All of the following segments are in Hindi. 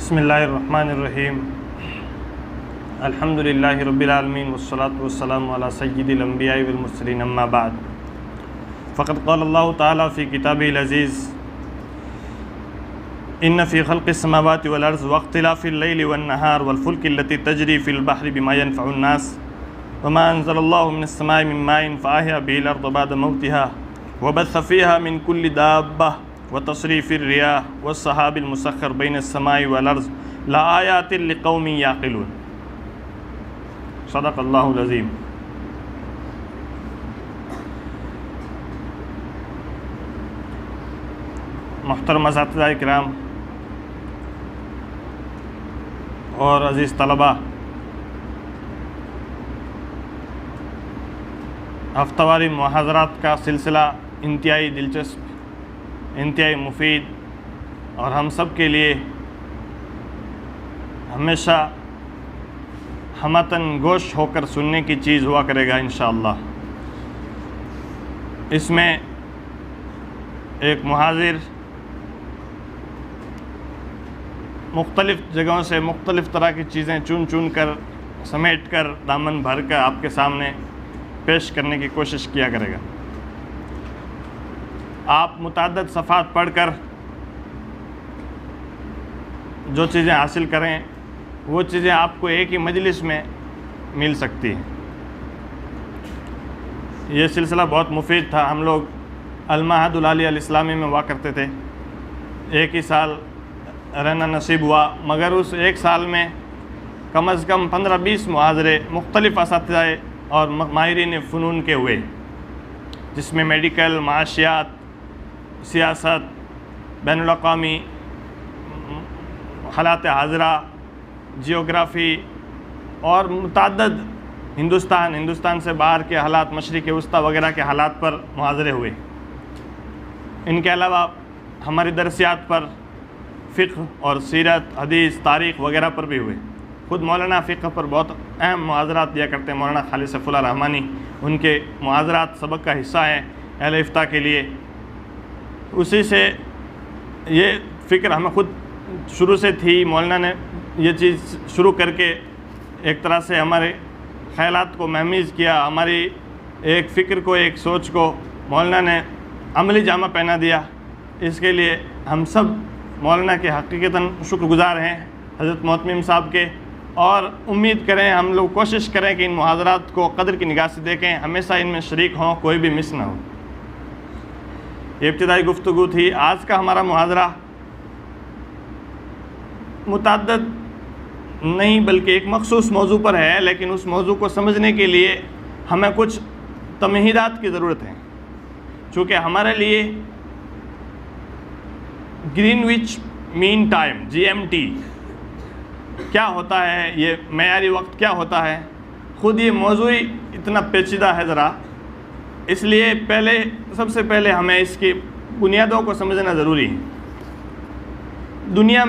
बिस्मिल्लाहिर्रहमानिर्रहीम अल्हम्दुलिल्लाहि रब्बिल आलमीन वस्सलातु वस्सलामु अला सय्यिदिल अंबिया'i वल मुरसलीन अम्मा बाद फ़क़द क़ाल अल्लाहु तआला फ़ी किताबिहिल अज़ीज़ इन्न फ़ी ख़ल्क़िस समावाति वल अर्ज़ि वख्तिलाफ़िल लैलि वन नहार वल फ़ुल्कि लती तजरी फ़िल बहरि बिमा यनफ़उन नास वमा अंज़लल्लाहु मिनस समाइ मिन माइन फ़अहया बिहिल अर्ज़ बअद मौतिहा वबस्स फ़ीहा मिन कुल्लि दाब्बह व तसरीफ़िर रियाह व सहाबिल मुसख्खर बैनस समाइ वल अर्ज़ लआयातिन लिक़ौमिन याक़िलून। सदक़ल्लाहुल अज़ीम। मुहतरम असातिज़ा इकराम और अज़ीज़ तलबा, हफ्तावारी मुहाज़रात का सिलसिला इंतहाई दिलचस्प, इंतहाई मुफीद और हम सब के लिए हमेशा हमतन गोश होकर सुनने की चीज़ हुआ करेगा इंशाअल्लाह। इसमें एक मुहाजिर मुख्तलिफ़ जगहों से मुख्तलिफ़ तरह की चीज़ें चुन कर समेट कर दामन भर कर आपके सामने पेश करने की कोशिश किया करेगा। आप मुतअद्दिद सफ़हात पढ़कर जो चीज़ें हासिल करें वो चीज़ें आपको एक ही मजलिस में मिल सकती हैं। ये सिलसिला बहुत मुफीद था। हम लोग अल-महदुल आलिया अल-इस्लामी में हुआ करते थे। एक ही साल रहना नसीब हुआ, मगर उस एक साल में कम अज़ कम 15-20 मुहाज़रे मुख्तलिफ़ असातिज़ाए और माहिरीन फ़नून के हुए, जिसमें मेडिकल, माशियात, सियासत, बैनुल अक़वामी हालात हाज़िरा, जियोग्राफ़ी और मुतअद्दिद हिंदुस्तान से बाहर के हालात, मशरिक़ वस्ता वगैरह के हालात पर मुहाज़रे हुए। इनके अलावा हमारी दरसियात पर फ़िक़्ह और सीरत, हदीस, तारीख़ वगैरह पर भी हुए। ख़ुद मौलाना फ़िक़्ह पर बहुत अहम मुहाज़रात दिया करते हैं। मौलाना खालिद सैफुल्लाह रहमानी, उनके मुहाज़रात सबक का हिस्सा हैं अहले इफ्ता के लिए। उसी से ये फ़िक्र हमें ख़ुद शुरू से थी। मौलाना ने ये चीज़ शुरू करके एक तरह से हमारे ख़यालात को महमीज़ किया, हमारी एक फ़िक्र को, एक सोच को मौलाना ने अमली जामा पहना दिया। इसके लिए हम सब मौलाना के हकीकतन शुक्रगुज़ार हैं, हज़रत मोहतमिम साहब के, और उम्मीद करें, हम लोग कोशिश करें कि इन मुहाज़रात को क़द्र की निगाह से देखें, हमेशा इनमें शरीक हों, कोई भी मिस ना हो। ये इब्तिदाई गुफ्तगू थी। आज का हमारा मुहाज़रा मुतअद्दिद नहीं बल्कि एक मख़सूस मौजू पर है, लेकिन उस मौजू को समझने के लिए हमें कुछ तमहीदात की ज़रूरत है। चूँकि हमारे लिए ग्रीनविच मीन टाइम GMT क्या होता है, ये मेयारी वक्त क्या होता है, ख़ुद ये मौजू ही इतना पेचीदा है ज़रा, इसलिए सबसे पहले हमें इसकी बुनियादों को समझना ज़रूरी है। दुनिया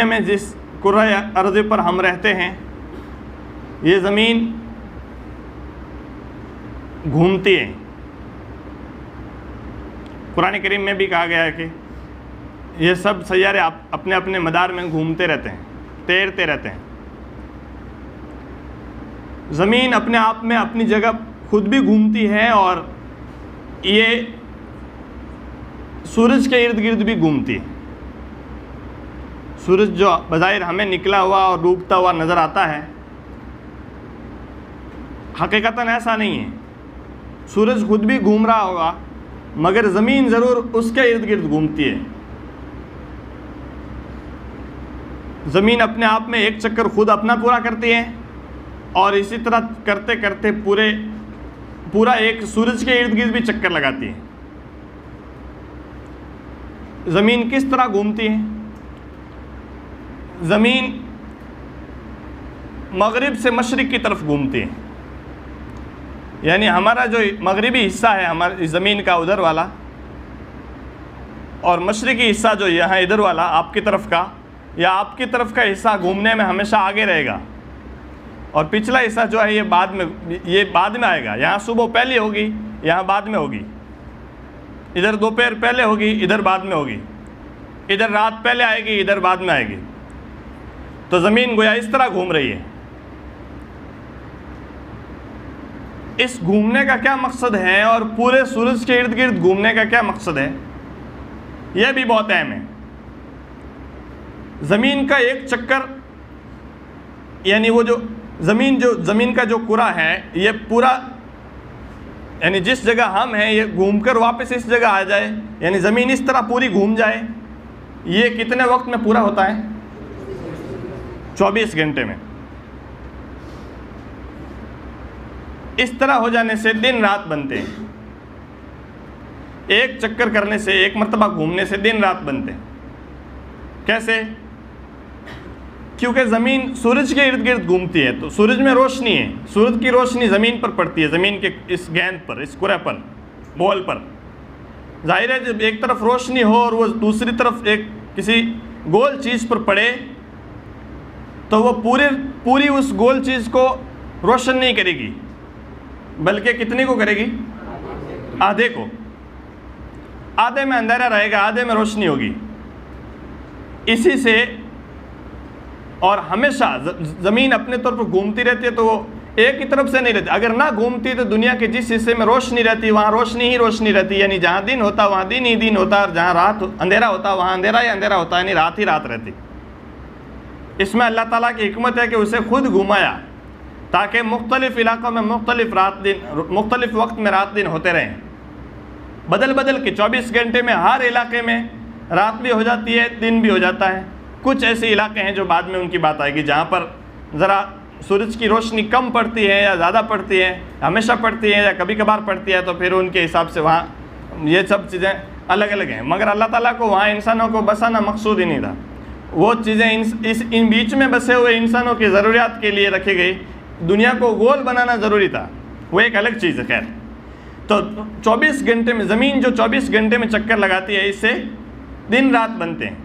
में जिस कुर्रा अर्ज़ पर हम रहते हैं, ये ज़मीन घूमती है। कुरान करीम में भी कहा गया है कि ये सब सैयारे अपने अपने मदार में घूमते रहते हैं, तैरते रहते हैं। ज़मीन अपने आप में अपनी जगह खुद भी घूमती है और ये सूरज के इर्द गिर्द भी घूमती है। सूरज जो बज़ाहिर हमें निकला हुआ और डूबता हुआ नज़र आता है, हकीकतन ऐसा नहीं है। सूरज खुद भी घूम रहा होगा, मगर ज़मीन ज़रूर उसके इर्द गिर्द घूमती है। ज़मीन अपने आप में एक चक्कर खुद अपना पूरा करती है और इसी तरह करते करते पूरा एक सूरज के इर्द गिर्द भी चक्कर लगाती है। ज़मीन किस तरह घूमती है? ज़मीन मगरिब से मशरिक़ की तरफ घूमती है। यानी हमारा जो मगरिबी हिस्सा है हमारी ज़मीन का, उधर वाला, और मशरिक़ी हिस्सा जो यहाँ इधर वाला आपकी तरफ का, या आपकी तरफ का हिस्सा घूमने में हमेशा आगे रहेगा, और पिछला हिस्सा जो है ये बाद में आएगा। यहाँ सुबह पहले होगी, यहाँ बाद में होगी। इधर दोपहर पहले होगी, इधर बाद में होगी। इधर रात पहले आएगी, इधर बाद में आएगी। तो ज़मीन गोया इस तरह घूम रही है। इस घूमने का क्या मकसद है और पूरे सूरज के इर्द गिर्द घूमने का क्या मकसद है, यह भी बहुत अहम है। ज़मीन का एक चक्कर, यानी वो जो ज़मीन का जो कुरा है, ये पूरा, यानी जिस जगह हम हैं ये घूमकर वापस इस जगह आ जाए, यानी ज़मीन इस तरह पूरी घूम जाए, ये कितने वक्त में पूरा होता है? 24 घंटे में। इस तरह हो जाने से दिन रात बनते हैं। एक चक्कर करने से, एक मरतबा घूमने से दिन रात बनते हैं। कैसे? क्योंकि ज़मीन सूरज के इर्द गिर्द घूमती है, तो सूरज में रोशनी है, सूरज की रोशनी ज़मीन पर पड़ती है, ज़मीन के इस गेंद पर, इस कुरे पर, बॉल पर। जाहिर है जब एक तरफ रोशनी हो और वो दूसरी तरफ एक किसी गोल चीज़ पर पड़े, तो वो पूरी उस गोल चीज़ को रोशन नहीं करेगी, बल्कि कितनी को करेगी? आधे को। आधे में अंधेरा रहेगा, आधे में रोशनी होगी। इसी से, और हमेशा ज़मीन अपने तौर पर घूमती रहती है, तो वो एक ही तरफ से नहीं रहती। अगर ना घूमती तो दुनिया के जिस हिस्से में रोशनी रहती वहाँ रोशनी ही रोशनी रहती, यानी जहाँ दिन होता वहाँ दिन ही दिन होता, और जहाँ रात अंधेरा होता वहाँ अंधेरा ही अंधेरा होता, यानी रात ही रात रहती। इसमें अल्लाह ताला की हिकमत है कि उसे खुद घुमाया ताकि मुख्तलिफ़ इलाक़ों में मुख्तलिफ़ वक्त में रात दिन होते रहें, बदल बदल के। 24 घंटे में हर इलाके में रात भी हो जाती है, दिन भी हो जाता है। कुछ ऐसे इलाके हैं जो बाद में उनकी बात आएगी, जहाँ पर ज़रा सूरज की रोशनी कम पड़ती है या ज़्यादा पड़ती है, हमेशा पड़ती है या कभी कभार पड़ती है, तो फिर उनके हिसाब से वहाँ ये सब चीज़ें अलग अलग हैं। मगर अल्लाह ताला को वहाँ इंसानों को बसाना मकसूद ही नहीं था। वो चीज़ें इन बीच में बसे हुए इंसानों की ज़रूरियात के लिए रखी गई। दुनिया को गोल बनाना ज़रूरी था, वो एक अलग चीज़ है। खैर, तो 24 घंटे में ज़मीन जो 24 घंटे में चक्कर लगाती है, इससे दिन रात बनते हैं।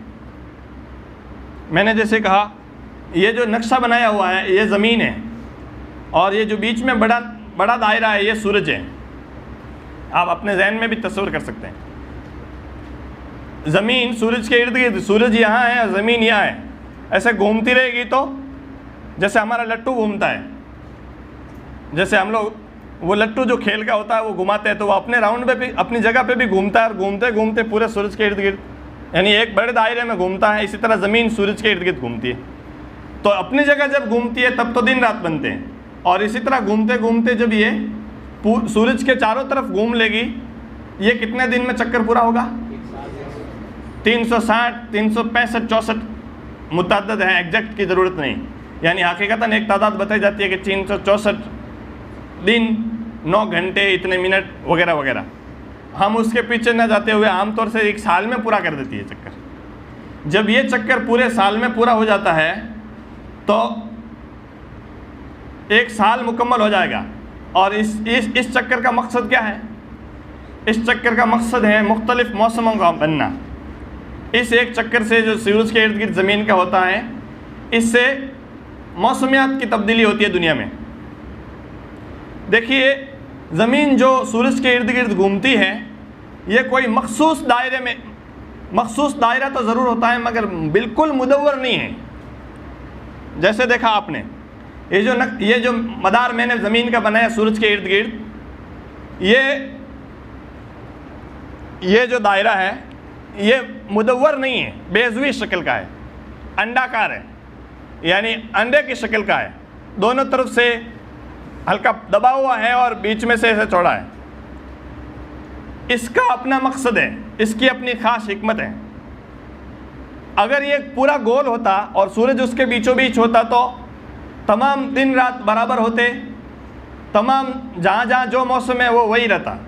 मैंने जैसे कहा, ये जो नक्शा बनाया हुआ है ये ज़मीन है, और ये जो बीच में बड़ा दायरा है ये सूरज है। आप अपने जहन में भी तस्वीर कर सकते हैं। ज़मीन सूरज के इर्द गिर्द, सूरज यहाँ है और ज़मीन यहाँ है, ऐसे घूमती रहेगी। तो जैसे हमारा लट्टू घूमता है, जैसे हम लोग वो लट्टू जो खेल का होता है वो घुमाते हैं, तो वो अपने राउंड पे भी अपनी जगह पे भी घूमता है, और घूमते घूमते पूरे सूरज के इर्द गिर्द, यानी एक बड़े दायरे में घूमता है। इसी तरह ज़मीन सूरज के इर्द गिर्द घूमती है। तो अपनी जगह जब घूमती है तब तो दिन रात बनते हैं, और इसी तरह घूमते घूमते जब ये सूरज के चारों तरफ घूम लेगी, ये कितने दिन में चक्कर पूरा होगा? 360, 365, 64 मुतअद्दिद है, एग्जैक्ट की ज़रूरत नहीं। यानी हकीकतन एक तादाद बताई जाती है कि 364 दिन, 9 घंटे, इतने मिनट वगैरह वगैरह। हम उसके पीछे न जाते हुए आमतौर से एक साल में पूरा कर देती है चक्कर। जब ये चक्कर पूरे साल में पूरा हो जाता है तो एक साल मुकम्मल हो जाएगा। और इस चक्कर का मकसद क्या है? इस चक्कर का मकसद है मुख्तलिफ मौसमों का बनना। इस एक चक्कर से जो सूरज के इर्द गिर्द ज़मीन का होता है, इससे मौसमियात की तब्दीली होती है दुनिया में। देखिए, ज़मीन जो सूरज के इर्द गिर्द घूमती है, ये कोई मखसूस दायरे में, मखसूस दायरा तो ज़रूर होता है मगर बिल्कुल मुदव्वर नहीं है। जैसे देखा आपने, ये जो मदार मैंने ज़मीन का बनाया सूरज के इर्द गिर्द, ये जो दायरा है ये मुदव्वर नहीं है, बेज़वी शक्ल का है, अंडाकार है, यानी अंडे की शक्ल का है। दोनों तरफ से हल्का दबा हुआ है और बीच में से ऐसे चौड़ा है। इसका अपना मकसद है, इसकी अपनी ख़ास हिकमत है। अगर ये पूरा गोल होता और सूरज उसके बीचों बीच होता तो तमाम दिन रात बराबर होते, तमाम जहाँ जहाँ जो मौसम है वो वही रहता।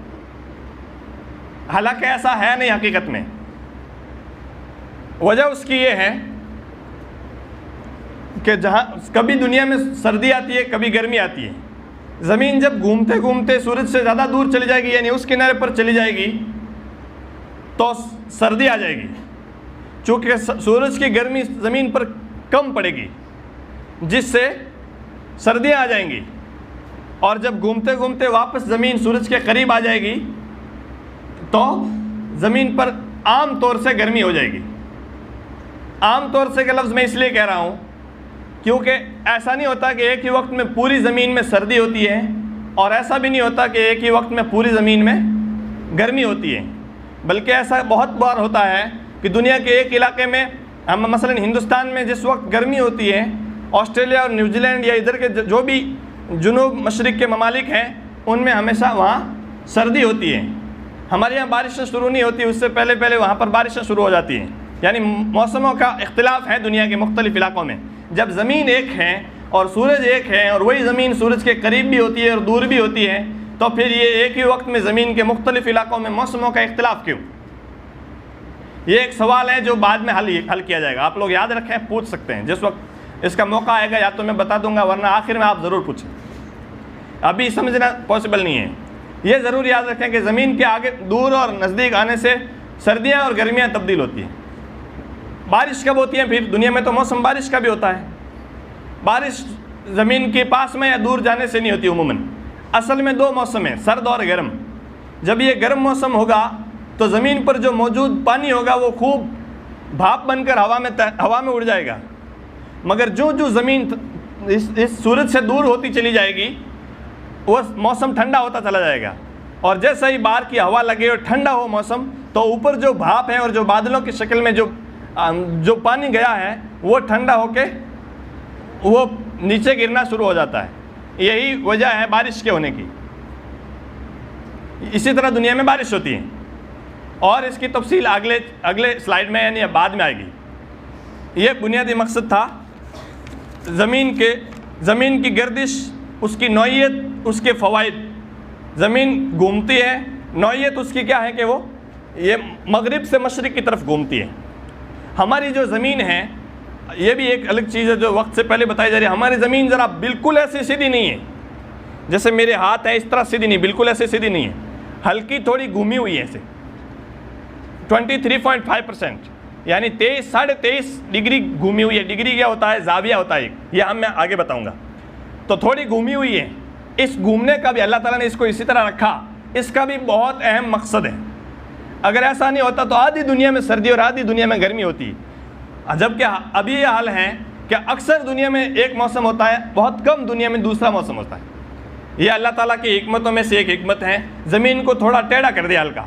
हालांकि ऐसा है नहीं हकीकत में। वजह उसकी ये है कि जहाँ कभी दुनिया में सर्दी आती है, कभी गर्मी आती है। ज़मीन जब घूमते घूमते सूरज से ज़्यादा दूर चली जाएगी, यानी उस किनारे पर चली जाएगी, तो सर्दी आ जाएगी। चूँकि सूरज की गर्मी ज़मीन पर कम पड़ेगी, जिससे सर्दियाँ आ जाएंगी। और जब घूमते घूमते वापस ज़मीन सूरज के करीब आ जाएगी, तो ज़मीन पर आम तौर से गर्मी हो जाएगी। आम तौर से का लफ्ज़ मैं इसलिए कह रहा हूँ क्योंकि ऐसा नहीं होता कि एक ही वक्त में पूरी ज़मीन में सर्दी होती है, और ऐसा भी नहीं होता कि एक ही वक्त में पूरी ज़मीन में गर्मी होती है। बल्कि ऐसा बहुत बार होता है कि दुनिया के एक इलाके में, हम मसलन हिंदुस्तान में जिस वक्त गर्मी होती है, ऑस्ट्रेलिया और न्यूजीलैंड या इधर के जो भी जुनूब मशरिक़ के ममालिक हैं उनमें हमेशा वहाँ सर्दी होती है। हमारे यहाँ बारिशें शुरू नहीं होती, उससे पहले पहले वहाँ पर बारिशें शुरू हो जाती हैं। यानी मौसमों का इख्तिलाफ है दुनिया के मुख्तलिफ़ इलाक़ों में। जब ज़मीन एक है और सूरज एक है और वही ज़मीन सूरज के करीब भी होती है और दूर भी होती है, तो फिर ये एक ही वक्त में ज़मीन के मुख्तलिफ़ इलाक़ों में मौसमों का इख्तिलाफ क्यों? ये एक सवाल है जो बाद में हल किया जाएगा। आप लोग याद रखें, पूछ सकते हैं जिस वक्त इसका मौका आएगा, या तो मैं बता दूंगा वरना आखिर में आप ज़रूर पूछें। अभी समझना पॉसिबल नहीं है। ये ज़रूर याद रखें कि ज़मीन के आगे दूर और नज़दीक आने से सर्दियाँ और गर्मियाँ तब्दील होती हैं। बारिश कब होती है? फिर दुनिया में तो मौसम बारिश का भी होता है। बारिश ज़मीन के पास में या दूर जाने से नहीं होती उमूमन। असल में दो मौसम है, सर्द और गर्म। जब ये गर्म मौसम होगा तो ज़मीन पर जो मौजूद पानी होगा वो खूब भाप बनकर हवा में उड़ जाएगा, मगर जो ज़मीन इस सूरज से दूर होती चली जाएगी वो मौसम ठंडा होता चला जाएगा। और जैसे ही बाहर की हवा लगे और ठंडा हो मौसम, तो ऊपर जो भाप है और जो बादलों की शक्ल में जो पानी गया है वो ठंडा होके वो नीचे गिरना शुरू हो जाता है। यही वजह है बारिश के होने की। इसी तरह दुनिया में बारिश होती है, और इसकी तफसील अगले स्लाइड में यानी बाद में आएगी। ये बुनियादी मकसद था ज़मीन की गर्दिश, उसकी नौइयत, उसके फ़वाइद। ज़मीन घूमती है, नौइयत उसकी क्या है कि वो ये मगरिब से मशरिक़ की तरफ घूमती है। हमारी जो ज़मीन है, ये भी एक अलग चीज़ है जो वक्त से पहले बताई जा रही है। हमारी ज़मीन ज़रा बिल्कुल ऐसी सीधी नहीं है, जैसे मेरे हाथ है इस तरह सीधी नहीं, बिल्कुल ऐसे सीधी नहीं है, हल्की थोड़ी घूमी हुई है ऐसे। 23.5% यानी 23.5 डिग्री घूमी हुई है। डिग्री क्या होता है? ज़ाविया होता है, यह मैं आगे बताऊंगा। तो थोड़ी घूमी हुई है। इस घूमने का भी अल्लाह ताला ने इसको इसी तरह रखा, इसका भी बहुत अहम मकसद है। अगर ऐसा नहीं होता तो आधी दुनिया में सर्दी और आधी दुनिया में गर्मी होती। जबकि अभी ये हाल है कि अक्सर दुनिया में एक मौसम होता है, बहुत कम दुनिया में दूसरा मौसम होता है। ये अल्लाह ताला की हिकमतों में से एक हिकमत है। ज़मीन को थोड़ा टेढ़ा कर दिया हल्का।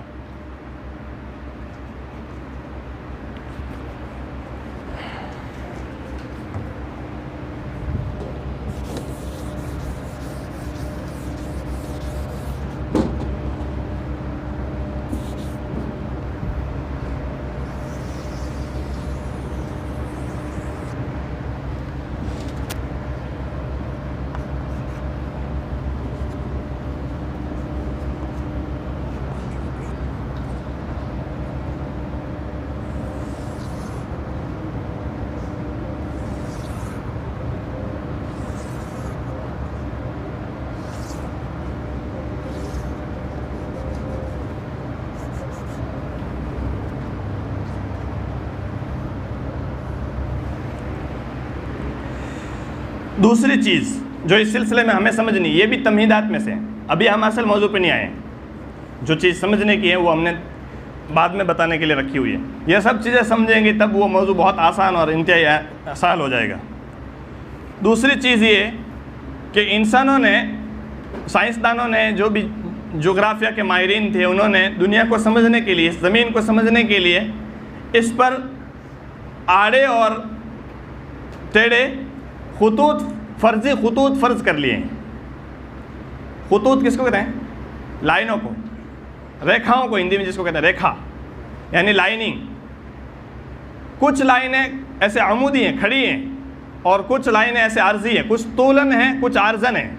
दूसरी चीज़ जो इस सिलसिले में हमें समझनी, ये भी तमहीदात में से, अभी हम असल मौजू पे नहीं आए। जो चीज़ समझने की है वो हमने बाद में बताने के लिए रखी हुई है। ये सब चीज़ें समझेंगे तब वो मौजू बहुत आसान और इंतहाई आसान हो जाएगा। दूसरी चीज़ ये कि इंसानों ने, साइंसदानों ने, जो भी जोग्राफिया के माहिरीन थे, उन्होंने दुनिया को समझने के लिए, ज़मीन को समझने के लिए इस पर आड़े और टेढ़े फर्जी खतूत फ़र्ज कर लिए हैं। खतूत किसको कहते हैं? लाइनों को, रेखाओं को हिंदी में जिसको कहते हैं रेखा, यानी लाइनिंग। कुछ लाइनें ऐसे अमूदी हैं, खड़ी हैं, और कुछ लाइनें ऐसे आर्जी हैं, कुछ तूलन हैं, कुछ आर्जन हैं।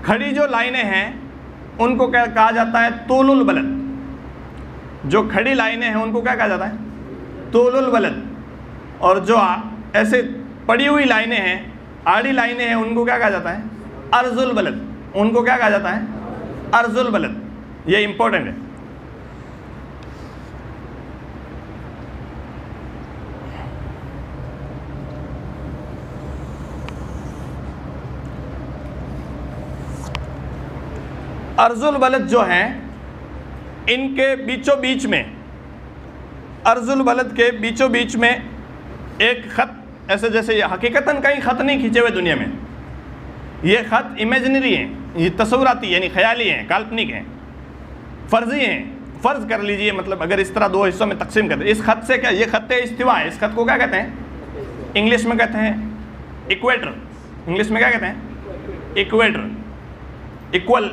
खड़ी जो लाइनें हैं उनको क्या कहा जाता है? तूलुल बलद। जो खड़ी लाइनें हैं उनको क्या कहा जाता है? तूलुल बलद। और जो ऐसे पड़ी हुई लाइनें हैं, आड़ी लाइनें हैं, उनको क्या कहा जाता है? अर्जुल बलद। उनको क्या कहा जाता है? अर्जुल बलद। ये इंपॉर्टेंट है। अर्जुल बलद जो हैं, इनके बीचों बीच में अर्जुल बलद के बीचों बीच में एक ख़त, ऐसे जैसे ये हकीकतन कहीं ख़त नहीं खींचे हुए दुनिया में, ये ख़त इमेजिनरी हैं, ये तस्वुराती यानी ख्याली हैं, काल्पनिक हैं, फ़र्जी हैं। फ़र्ज़ कर लीजिए, मतलब अगर इस तरह दो हिस्सों में तकसीम करते, इस ख़त से क्या, ये ख़त इस्तिवा है, इस ख़त को क्या कहते हैं? इंग्लिश में कहते हैं इक्वेटर। इंग्लिश में क्या कहते हैं? इक्वेटर। इक्वल,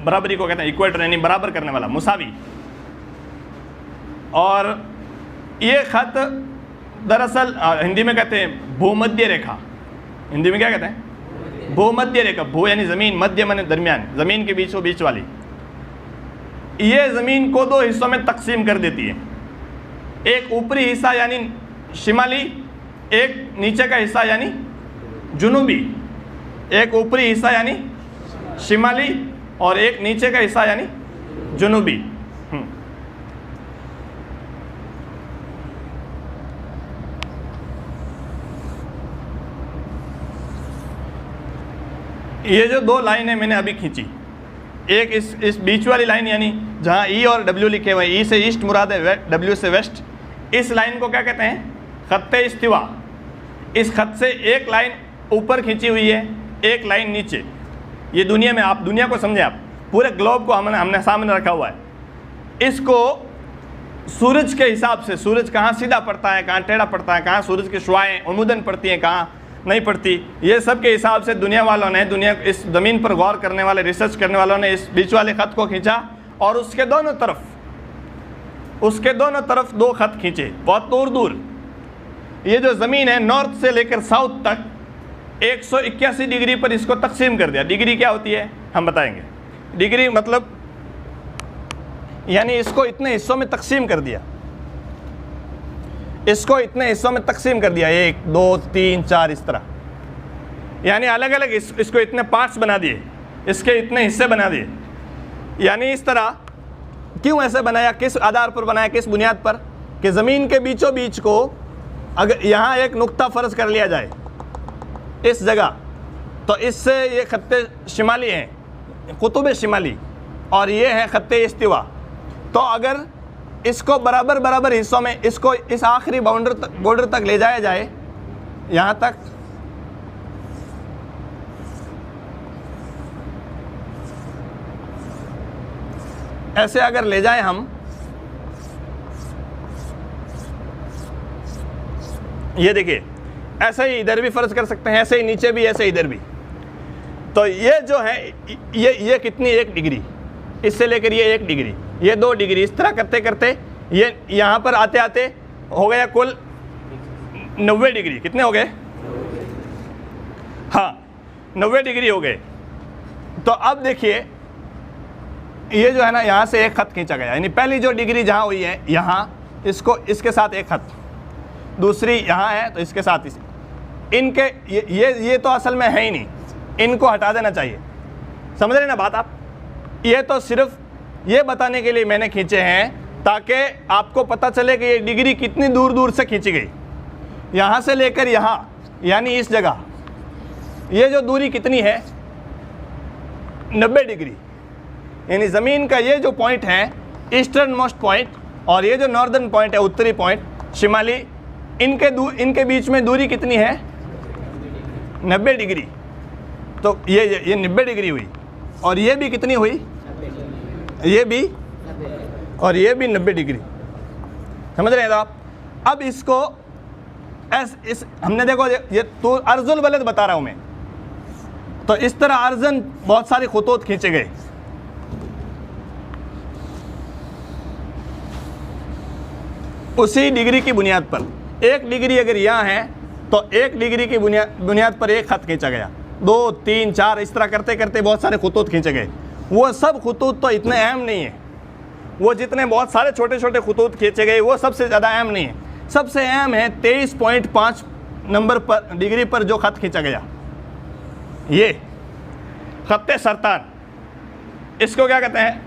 बराबरी को कहते हैं इक्वेटर, यानी बराबर करने वाला, मुसावी। और ये ख़त दरअसल हिंदी में कहते हैं भूमध्य रेखा। हिंदी में क्या कहते हैं? भूमध्य रेखा। भू यानी ज़मीन, मध्य माने दरमियान, ज़मीन के बीचों बीच वाली। ये ज़मीन को दो हिस्सों में तकसीम कर देती है, एक ऊपरी हिस्सा यानी शिमाली, एक नीचे का हिस्सा यानी जुनूबी। एक ऊपरी हिस्सा यानी शिमाली और एक नीचे का हिस्सा यानी जुनूबी। ये जो दो लाइनें मैंने अभी खींची, एक इस बीच वाली लाइन यानी जहाँ ई और डब्ल्यू लिखे हुए, ई से ईस्ट मुराद है, डब्ल्यू से वेस्ट, इस लाइन को क्या कहते हैं? ख़त्ते इस्तिवा। इस ख़त से एक लाइन ऊपर खींची हुई है, एक लाइन नीचे। ये दुनिया में, आप दुनिया को समझें, आप पूरे ग्लोब को हमने सामने रखा हुआ है। इसको सूरज के हिसाब से, सूरज कहाँ सीधा पड़ता है, कहाँ टेढ़ा पड़ता है, कहाँ सूरज की शुआएँ उमूदन पड़ती हैं, कहाँ नहीं पड़ती, ये सब के हिसाब से दुनिया वालों ने, दुनिया इस ज़मीन पर गौर करने वाले, रिसर्च करने वालों ने इस बीच वाले ख़त को खींचा और उसके दोनों तरफ दो ख़त खींचे बहुत दूर दूर। ये जो ज़मीन है नॉर्थ से लेकर साउथ तक 181 डिग्री पर इसको तकसीम कर दिया। डिग्री क्या होती है हम बताएंगे। डिग्री मतलब यानी इसको इतने हिस्सों में तकसीम कर दिया, इसको इतने हिस्सों में तकसीम कर दिया, 1 2 3 4 इस तरह, यानी अलग अलग इसको इतने पार्ट्स बना दिए, इसके इतने हिस्से बना दिए। यानी इस तरह क्यों ऐसे बनाया, किस आधार पर बनाया, किस बुनियाद पर? कि ज़मीन के बीचों बीच को अगर यहाँ एक नुक्ता फ़र्ज कर लिया जाए इस जगह, तो इससे ये ख़त्ते शिमाली हैं, कुतुब शिमाली, और ये है ख़त्ते इस्तिवा। तो अगर इसको बराबर बराबर हिस्सों में, इसको इस आखिरी बॉर्डर तक ले जाया जाए, यहाँ तक, ऐसे अगर ले जाएं हम, ये देखिए, ऐसे ही इधर भी फ़र्ज कर सकते हैं, ऐसे ही नीचे भी, ऐसे इधर भी। तो ये जो है ये कितनी, 1 डिग्री, इससे लेकर ये 1 डिग्री, ये 2 डिग्री, इस तरह करते करते ये यहाँ पर आते आते हो गया कुल 90 डिग्री। कितने हो गए? हाँ, 90 डिग्री हो गए। तो अब देखिए ये जो है ना, यहाँ से एक ख़त खींचा गया, यानी पहली जो डिग्री जहाँ हुई है यहाँ, इसको इसके साथ एक ख़त, दूसरी यहाँ है तो इसके साथ इनके ये तो असल में है ही नहीं, इनको हटा देना चाहिए। समझ रहे ना बात आप? ये तो सिर्फ ये बताने के लिए मैंने खींचे हैं ताकि आपको पता चले कि ये डिग्री कितनी दूर दूर से खींची गई, यहाँ से लेकर यहाँ, यानी इस जगह ये जो दूरी कितनी है, 90 डिग्री। यानी ज़मीन का ये जो पॉइंट है ईस्टर्न मोस्ट पॉइंट, और ये जो नॉर्दर्न पॉइंट है, उत्तरी पॉइंट, शिमाली, इनके बीच में दूरी कितनी है? 90 डिग्री। तो ये 90 डिग्री हुई, और ये भी कितनी हुई? ये भी, और ये भी 90 डिग्री। समझ रहे हैं आप? अब इसको हमने देखो, ये तो अर्जुल बलद बता रहा हूँ मैं, तो इस तरह अर्जन बहुत सारे खुतूत खींचे गए। उसी डिग्री की बुनियाद पर, 1 डिग्री अगर यहाँ है तो 1 डिग्री की बुनियाद पर एक ख़त खींचा गया, 2 3 4 इस तरह करते करते बहुत सारे खुतूत खींचे गए। वो सब खुतूत तो इतने अहम नहीं है, वो जितने बहुत सारे छोटे छोटे खुतूत खींचे गए वो सबसे ज़्यादा अहम नहीं है। सबसे अहम है 23.5 नंबर पर डिग्री पर जो ख़त खींचा गया, ये ख़त्ते सरतान। इसको क्या कहते हैं?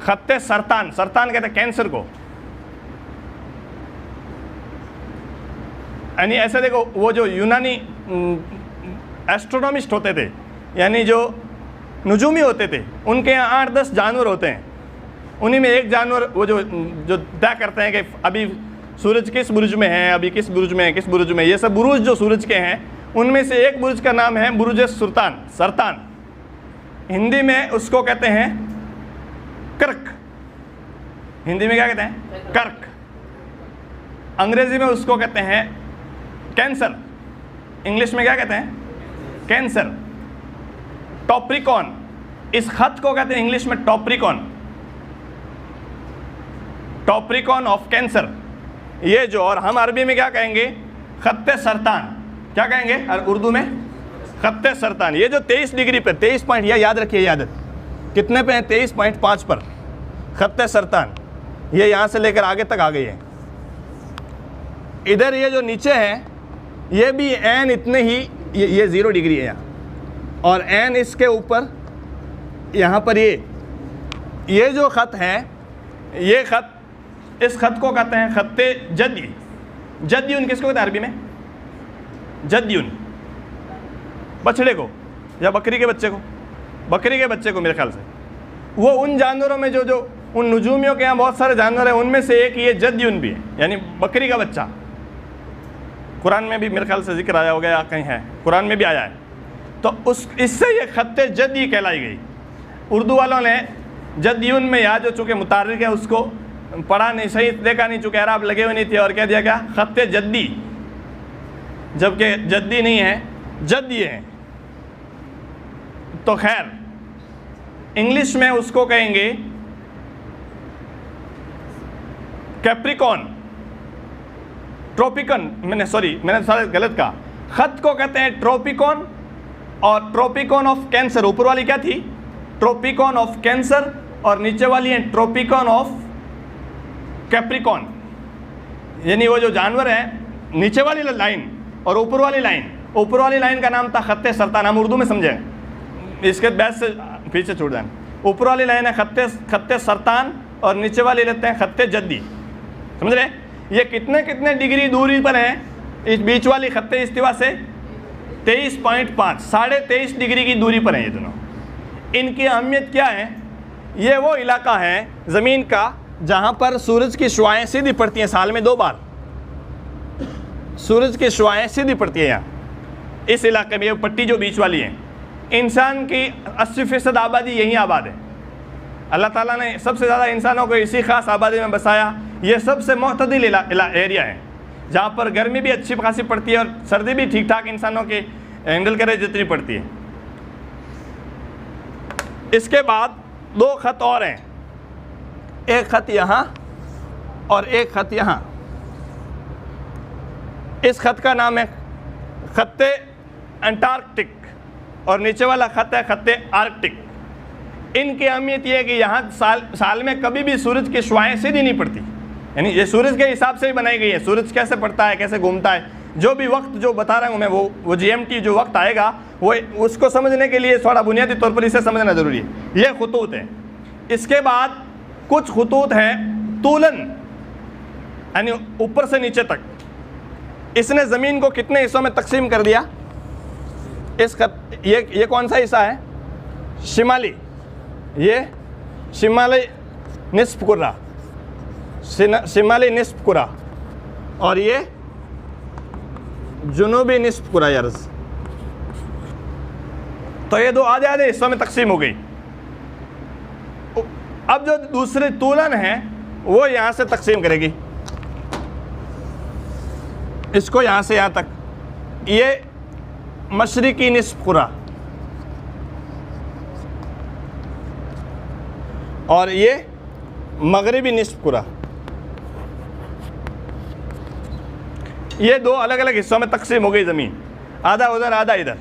ख़त्ते सरतान। सरतान कहते हैं कैंसर को। यानी ऐसे देखो, वो जो यूनानी एस्ट्रोनॉमिस्ट होते थे, यानी जो नजूमी होते थे, उनके यहाँ 8-10 जानवर होते हैं, उन्हीं में एक जानवर वो जो तय करते हैं कि अभी सूरज किस बुर्ज में है, अभी किस बुर्ज में है, किस बुर्ज में। ये सब बुरुज जो सूरज के हैं, उनमें से एक बुर्ज का नाम है बुरुज सरतान। हिंदी में उसको कहते हैं कर्क। हिंदी में क्या कहते हैं? कर्क। अंग्रेजी में उसको कहते हैं कैंसर। इंग्लिश में क्या कहते हैं? कैंसर। टॉप्रिकॉन, इस खत को कहते हैं इंग्लिश में टॉप्रिकॉन, टॉप्रिकॉन ऑफ कैंसर। ये जो, और हम अरबी में क्या कहेंगे? खत्ते सरतान। क्या कहेंगे उर्दू में? खत्ते सरतान। ये जो 23 डिग्री पे 23 पॉइंट, यह याद रखिए, याद कितने पे है? 23.5 पर खत्ते सरतान। ये यहाँ से लेकर आगे तक आ गई है। इधर ये जो नीचे है, ये भी एन इतने ही, ये 0 डिग्री है यहाँ, और एन इसके ऊपर यहाँ पर ये जो ख़त है, ये ख़त, इस ख़त को कहते हैं खत्ते जद्दी। जद्दीउन किसको कहते हैं अरबी में? जद्दीउन, बछड़े को या बकरी के बच्चे को, बकरी के बच्चे को मेरे ख्याल से। वो उन जानवरों में जो उन नुजूमियों के यहाँ बहुत सारे जानवर हैं, उनमें से एक ये जद्दीउन भी है, यानी बकरी का बच्चा। कुरान में भी मेरे ख्याल से जिक्र आया होगा या कहीं है, कुरान में भी आया है। तो इससे ये खत्ते जद्दी कहलाई गई। उर्दू वालों ने जद्दीउन में यहाँ जो चूँकि मुतारिक है उसको पढ़ा नहीं, सही देखा नहीं, चूँकि अरब लगे हुए नहीं थे, और कह दिया क्या? खत्ते जद्दी, जबकि जद्दी नहीं है, जद्दी है। तो खैर, इंग्लिश में उसको कहेंगे कैप्रिकॉन, ट्रोपिकन। मैंने सारे गलत कहा। खत को कहते हैं ट्रोपिकॉन, और ट्रोपिकॉन ऑफ कैंसर, ऊपर वाली क्या थी? ट्रोपिकॉन ऑफ कैंसर, और नीचे वाली है ट्रोपिकॉन ऑफ कैप्रिकॉन। यानी वो जो जानवर है, नीचे वाली लाइन और ऊपर वाली लाइन, ऊपर वाली लाइन का नाम था खत्ते सरतान। हम उर्दू में समझें, इसके बहस से पीछे छूट जाए। ऊपर वाली लाइन है खत्ते सरतान, और नीचे वाली लेते हैं खत्ते जद्दी। समझ रहे? ये कितने कितने डिग्री दूरी पर है इस बीच वाली खत्ते इस्तिवा से? 23.5, 23.5 डिग्री की दूरी पर है ये दोनों। इनकी अहमियत क्या है? ये वो इलाका है ज़मीन का जहाँ पर सूरज की शुआएँ सीधी पड़ती हैं, साल में 2 बार सूरज की शुआएँ सीधी पड़ती है। यहाँ इस इलाके में ये पट्टी जो बीच वाली है, इंसान की 80% आबादी यहीं आबाद है। अल्लाह ताला ने सबसे ज़्यादा इंसानों को इसी ख़ास आबादी में बसाया। ये सबसे मोतदिल एरिया है, जहाँ पर गर्मी भी अच्छी खासी पड़ती है और सर्दी भी ठीक ठाक इंसानों के हैंडल करे जितनी पड़ती है। इसके बाद 2 ख़त और हैं, एक ख़त यहाँ और एक ख़त यहाँ। इस ख़त का नाम है खत्ते अंटार्कटिक, और नीचे वाला ख़त है खत्ते आर्कटिक। इनकी अहमियत यह है कि यहाँ साल में कभी भी सूरज की शुआएँ सीधी नहीं पड़ती, यानी ये सूरज के हिसाब से ही बनाई गई है। सूरज कैसे पड़ता है, कैसे घूमता है, जो भी वक्त जो बता रहा हूँ मैं, वो GMT जो वक्त आएगा, वो उसको समझने के लिए थोड़ा बुनियादी तौर पर इसे समझना ज़रूरी है। ये खतूत है। इसके बाद कुछ खतूत हैं तूलन, यानी ऊपर से नीचे तक। इसने ज़मीन को कितने हिस्सों में तकसीम कर दिया? ये कौन सा हिस्सा है? शिमाली, ये शिमाली निस्फ कुर्रा, शिमाली निस्फ कुर्रा, और ये जुनूबी निस्फ कुर्रा अर्ज़। तो ये 2 आधे आधे हिस्सों में तकसीम हो गई। अब जो दूसरी तूलन है वो यहाँ से तकसीम करेगी, इसको यहाँ से यहाँ तक। ये मशरिकी निस्फ कुर्रा, और ये मगरिबी निस्फ कुर्रा। ये 2 अलग अलग हिस्सों में तकसीम हो गई ज़मीन, आधा उधर आधा इधर।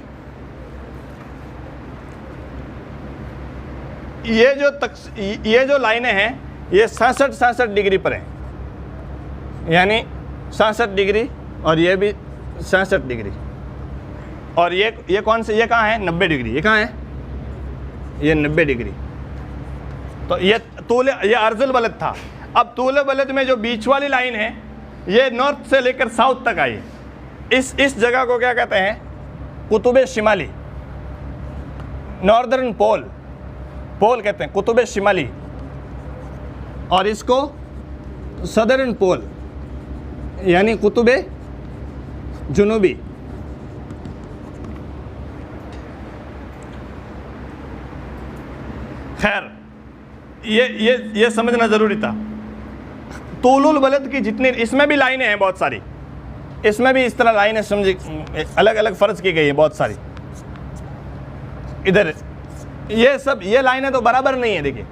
ये जो लाइनें हैं ये 67 डिग्री पर हैं, यानी 67 डिग्री, और ये भी 67 डिग्री। और ये कौन से, ये कहाँ है? 90 डिग्री। ये कहाँ है? ये 90 डिग्री। तो ये अर्जुल बलद था। अब तूल बलद में जो बीच वाली लाइन है, ये नॉर्थ से लेकर साउथ तक आई। इस जगह को क्या कहते हैं? कुतुब शिमाली, नॉर्दर्न पोल कहते हैं, कुतुब शिमाली। और इसको सदर्न पोल यानी कुतुब जुनूबी। खैर ये समझना ज़रूरी था। तूलुल बलद की जितनी, इसमें भी लाइनें हैं बहुत सारी, इसमें भी इस तरह लाइनें समझी अलग अलग फ़र्ज की गई है बहुत सारी। इधर ये लाइनें तो बराबर नहीं है। देखिए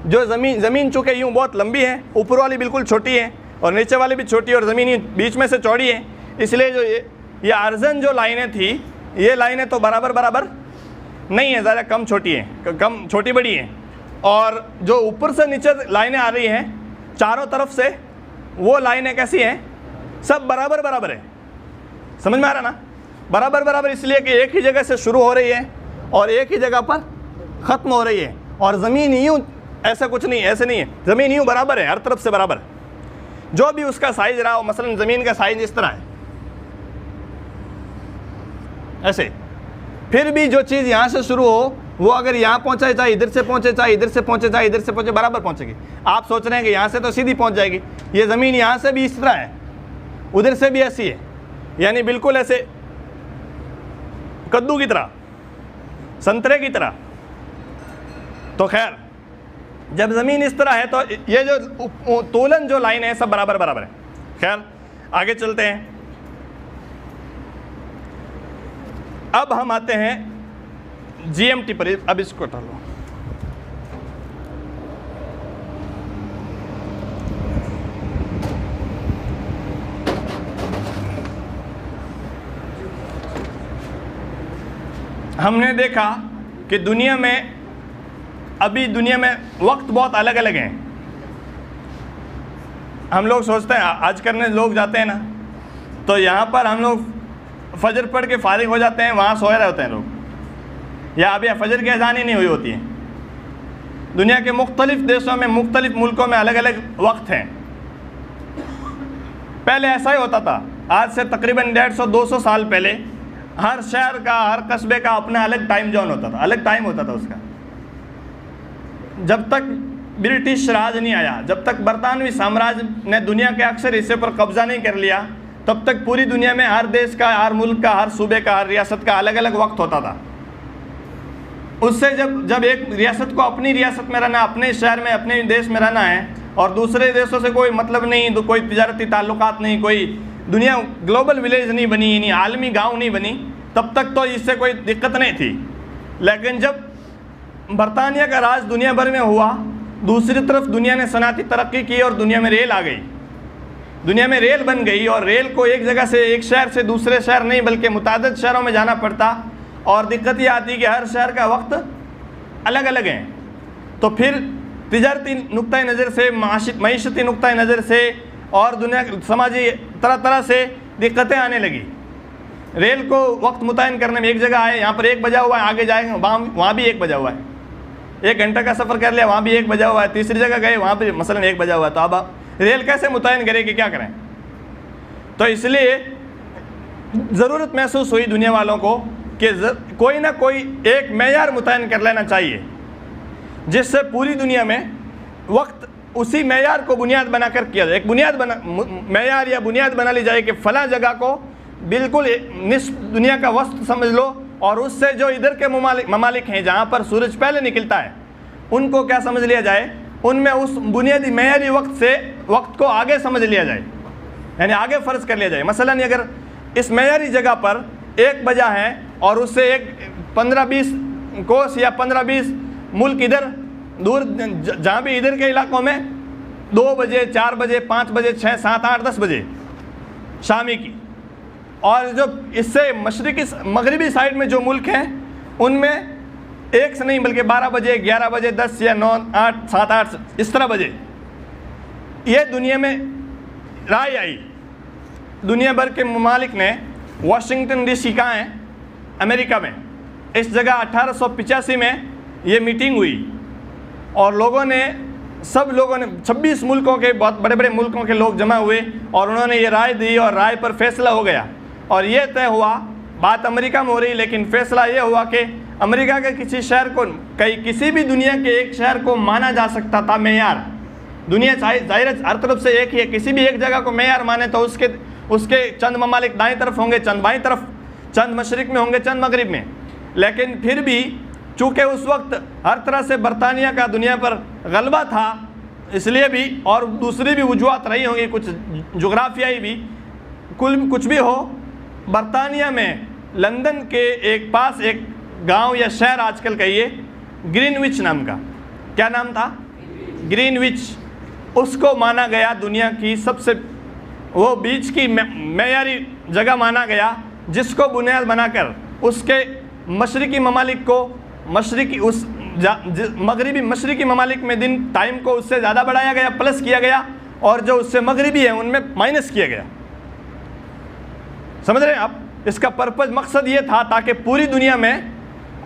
जो ज़मीन चूँकि यूँ बहुत लंबी है, ऊपर वाली बिल्कुल छोटी है और नीचे वाली भी छोटी और ज़मीन बीच में से चौड़ी है, इसलिए जो ये अर्जन जो लाइनें थी, ये लाइनें तो बराबर नहीं है, ज़्यादा कम छोटी हैं, कम छोटी बड़ी हैं। और जो ऊपर से नीचे लाइनें आ रही हैं चारों तरफ से, वो लाइनें कैसी हैं? सब बराबर है। समझ में आ रहा ना? बराबर इसलिए कि एक ही जगह से शुरू हो रही है और एक ही जगह पर ख़त्म हो रही है। और ज़मीन यूँ, ऐसा कुछ नहीं, ऐसे नहीं है, ज़मीन यूँ बराबर है, हर तरफ से बराबर। जो भी उसका साइज़ रहा हो, मसलन ज़मीन का साइज़ इस तरह है ऐसे, फिर भी जो चीज़ यहाँ से शुरू हो वो अगर यहाँ पहुँचे, चाहे इधर से पहुँचे, चाहे इधर से पहुँचे, चाहे इधर से पहुँचे, बराबर पहुँचेगी। आप सोच रहे हैं कि यहाँ से तो सीधी पहुँच जाएगी, ये ज़मीन यहाँ से भी इस तरह है, उधर से भी ऐसी है, यानी बिल्कुल ऐसे कद्दू की तरह, संतरे की तरह। तो खैर जब ज़मीन इस तरह है तो ये जो तोलन जो लाइन है सब बराबर है। खैर आगे चलते हैं। अब हम आते हैं जीएमटी पर। अब इसको हटा लो। हमने देखा कि दुनिया में वक्त बहुत अलग अलग हैं। हम लोग सोचते हैं, आज करने लोग जाते हैं ना, तो यहाँ पर हम लोग फजर पढ़ के फारिग हो जाते हैं, वहाँ सोए रहे होते हैं लोग, या अभी फजर की अज़ान ही नहीं हुई होती है। दुनिया के मुख्तलिफ़ देशों में, मुख्तलिफ़ मुल्कों में अलग अलग वक्त हैं। पहले ऐसा ही होता था, आज से तकरीबन 150-200 साल पहले हर शहर का, हर कस्बे का अपना अलग टाइम जोन होता था, अलग टाइम होता था उसका। जब तक ब्रिटिश राज नहीं आया, जब तक बरतानवी साम्राज्य ने दुनिया के अक्सर हिस्से पर कब्जा नहीं कर लिया, तब तक पूरी दुनिया में हर देश का, हर मुल्क का, हर सूबे का, हर रियासत का अलग अलग वक्त होता था। उससे जब एक रियासत को अपनी रियासत में रहना, अपने शहर में, अपने देश में रहना है और दूसरे देशों से कोई मतलब नहीं, तो कोई तिजारती ताल्लुकात नहीं, कोई दुनिया ग्लोबल विलेज नहीं बनी, यानी आलमी गांव नहीं बनी, तब तक तो इससे कोई दिक्कत नहीं थी। लेकिन जब बरतानिया का राज दुनिया भर में हुआ, दूसरी तरफ दुनिया ने सनाती तरक्की की और दुनिया में रेल आ गई, दुनिया में रेल बन गई और रेल को एक जगह से, एक शहर से दूसरे शहर नहीं बल्कि मुतादिद शहरों में जाना पड़ता। और दिक्कत ये आती कि हर शहर का वक्त अलग अलग है। तो फिर तिजारती नुक्ता नज़र से, मईशती नुक्ता नज़र से और दुनिया समाजी तरह तरह से दिक्कतें आने लगी। रेल को वक्त मुतयन करने में, एक जगह आए, यहाँ पर 1 बजा हुआ है, आगे जाएंगे वहाँ भी 1 बजा हुआ है, 1 घंटे का सफ़र कर लिया, वहाँ भी 1 बजा हुआ है, तीसरी जगह गए, वहाँ भी मसलन 1 बजा हुआ है। तो अब रेल कैसे मुतयन करें कि क्या करें? तो इसलिए ज़रूरत महसूस हुई दुनिया वालों को कि कोई ना कोई एक मेयार मुतयन कर लेना चाहिए, जिससे पूरी दुनिया में वक्त उसी मेयार को बुनियाद बनाकर किया जाए। एक मेयार या बुनियाद बना ली जाए कि फ़लाँ जगह को बिल्कुल निस्फ दुनिया का वस्त समझ लो, और उससे जो इधर के ममालिक हैं जहाँ पर सूरज पहले निकलता है, उनको क्या समझ लिया जाए, उनमें उस बुनियादी मेयारी वक्त को आगे समझ लिया जाए, यानी आगे फ़र्ज कर लिया जाए। मसलन अगर इस मेयारी जगह पर 1 बजा है और उससे एक 15-20 कोस या 15-20 मुल्क इधर दूर, जहाँ भी इधर के इलाकों में 2 बजे, 4 बजे, 5 बजे, 6, 7, 8, 10 बजे शामी की, और जो इससे मशरिकी मगरिबी साइड में जो मुल्क हैं उनमें एक से नहीं बल्कि 12 बजे, 11 बजे, 10 या 9, 8, 7, 8 इस तरह बजे ये दुनिया में राय आई। दुनिया भर के ममालिक ने, वाशिंगटन डीसी कहाँ है? अमेरिका में। इस जगह 1885 में ये मीटिंग हुई और सब लोगों ने 26 मुल्कों के, बहुत बड़े बड़े मुल्कों के लोग जमा हुए और उन्होंने ये राय दी और राय पर फैसला हो गया। और ये तय हुआ, बात अमेरिका में हो रही, लेकिन फैसला ये हुआ कि अमेरिका के किसी शहर को, किसी भी दुनिया के एक शहर को माना जा सकता था मेयार, दुनिया जाहिर हर तरफ से एक ही है, किसी भी एक जगह को मेयार माने तो उसके चंद ममालिक दाएं तरफ होंगे, चंद बाएं तरफ, चंद मशरिक में होंगे, चंद मगरिब में। लेकिन फिर भी चूँकि उस वक्त हर तरह से बरतानिया का दुनिया पर गलबा था, इसलिए भी, और दूसरी भी वजूहत रही होंगी, कुछ जोग्राफियाई भी, कुछ भी हो, बरतानिया में लंदन के एक पास एक गांव या शहर आजकल कहिए, ग्रीनविच नाम का, क्या नाम था? ग्रीनविच। उसको माना गया दुनिया की सबसे, वो बीच की मेयारी जगह माना गया, जिसको बुनियाद बनाकर उसके मशरिकी ममालिक को, मगरिबी मशरिकी ममालिक में दिन टाइम को उससे ज़्यादा बढ़ाया गया, प्लस किया गया, और जो उससे मगरिबी है उनमें माइनस किया गया। समझ रहे हैं आप? इसका पर्पज़, मकसद ये था ताकि पूरी दुनिया में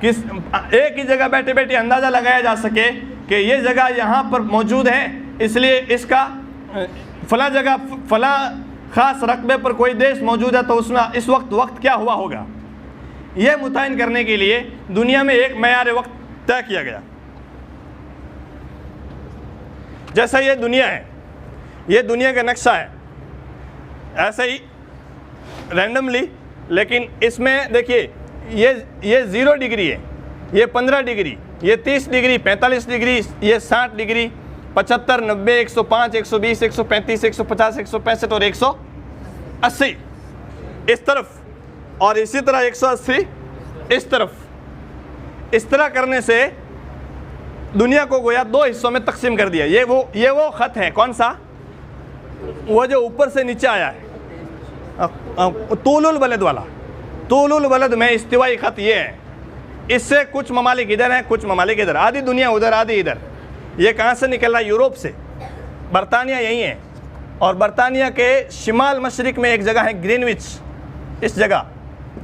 एक ही जगह बैठे बैठे अंदाज़ा लगाया जा सके कि ये जगह यहाँ पर मौजूद है, इसलिए इसका फला जगह फला ख़ास रकबे पर कोई देश मौजूद है तो उसमें इस वक्त क्या हुआ होगा, यह मुतयन करने के लिए दुनिया में एक मेयार वक्त तय किया गया। जैसा ये दुनिया है, ये दुनिया का नक्शा है, ऐसे ही रैंडमली, लेकिन इसमें देखिए ये 0 डिग्री है, ये 15 डिग्री, ये 30 डिग्री, 45 डिग्री, ये 60 डिग्री, 75, 90, 105, 120, 135, 150, 165 और 180 इस तरफ, और इसी तरह 180 इस तरफ। इस तरह करने से दुनिया को गोया 2 हिस्सों में तकसीम कर दिया। ये वो ख़त है, कौन सा? वो जो ऊपर से नीचे आया है, तूलुल बलद वाला। तूलुल बलद में इस्तिवाई ख़त ये है, इससे कुछ ममालिक इधर हैं, कुछ ममालिक इधर, आधी दुनिया उधर, आधी इधर। ये कहाँ से निकल रहा है? यूरोप से। बरतानिया यही है, और बरतानिया के शिमाल मशरिक में एक जगह है ग्रीनविच, इस जगह,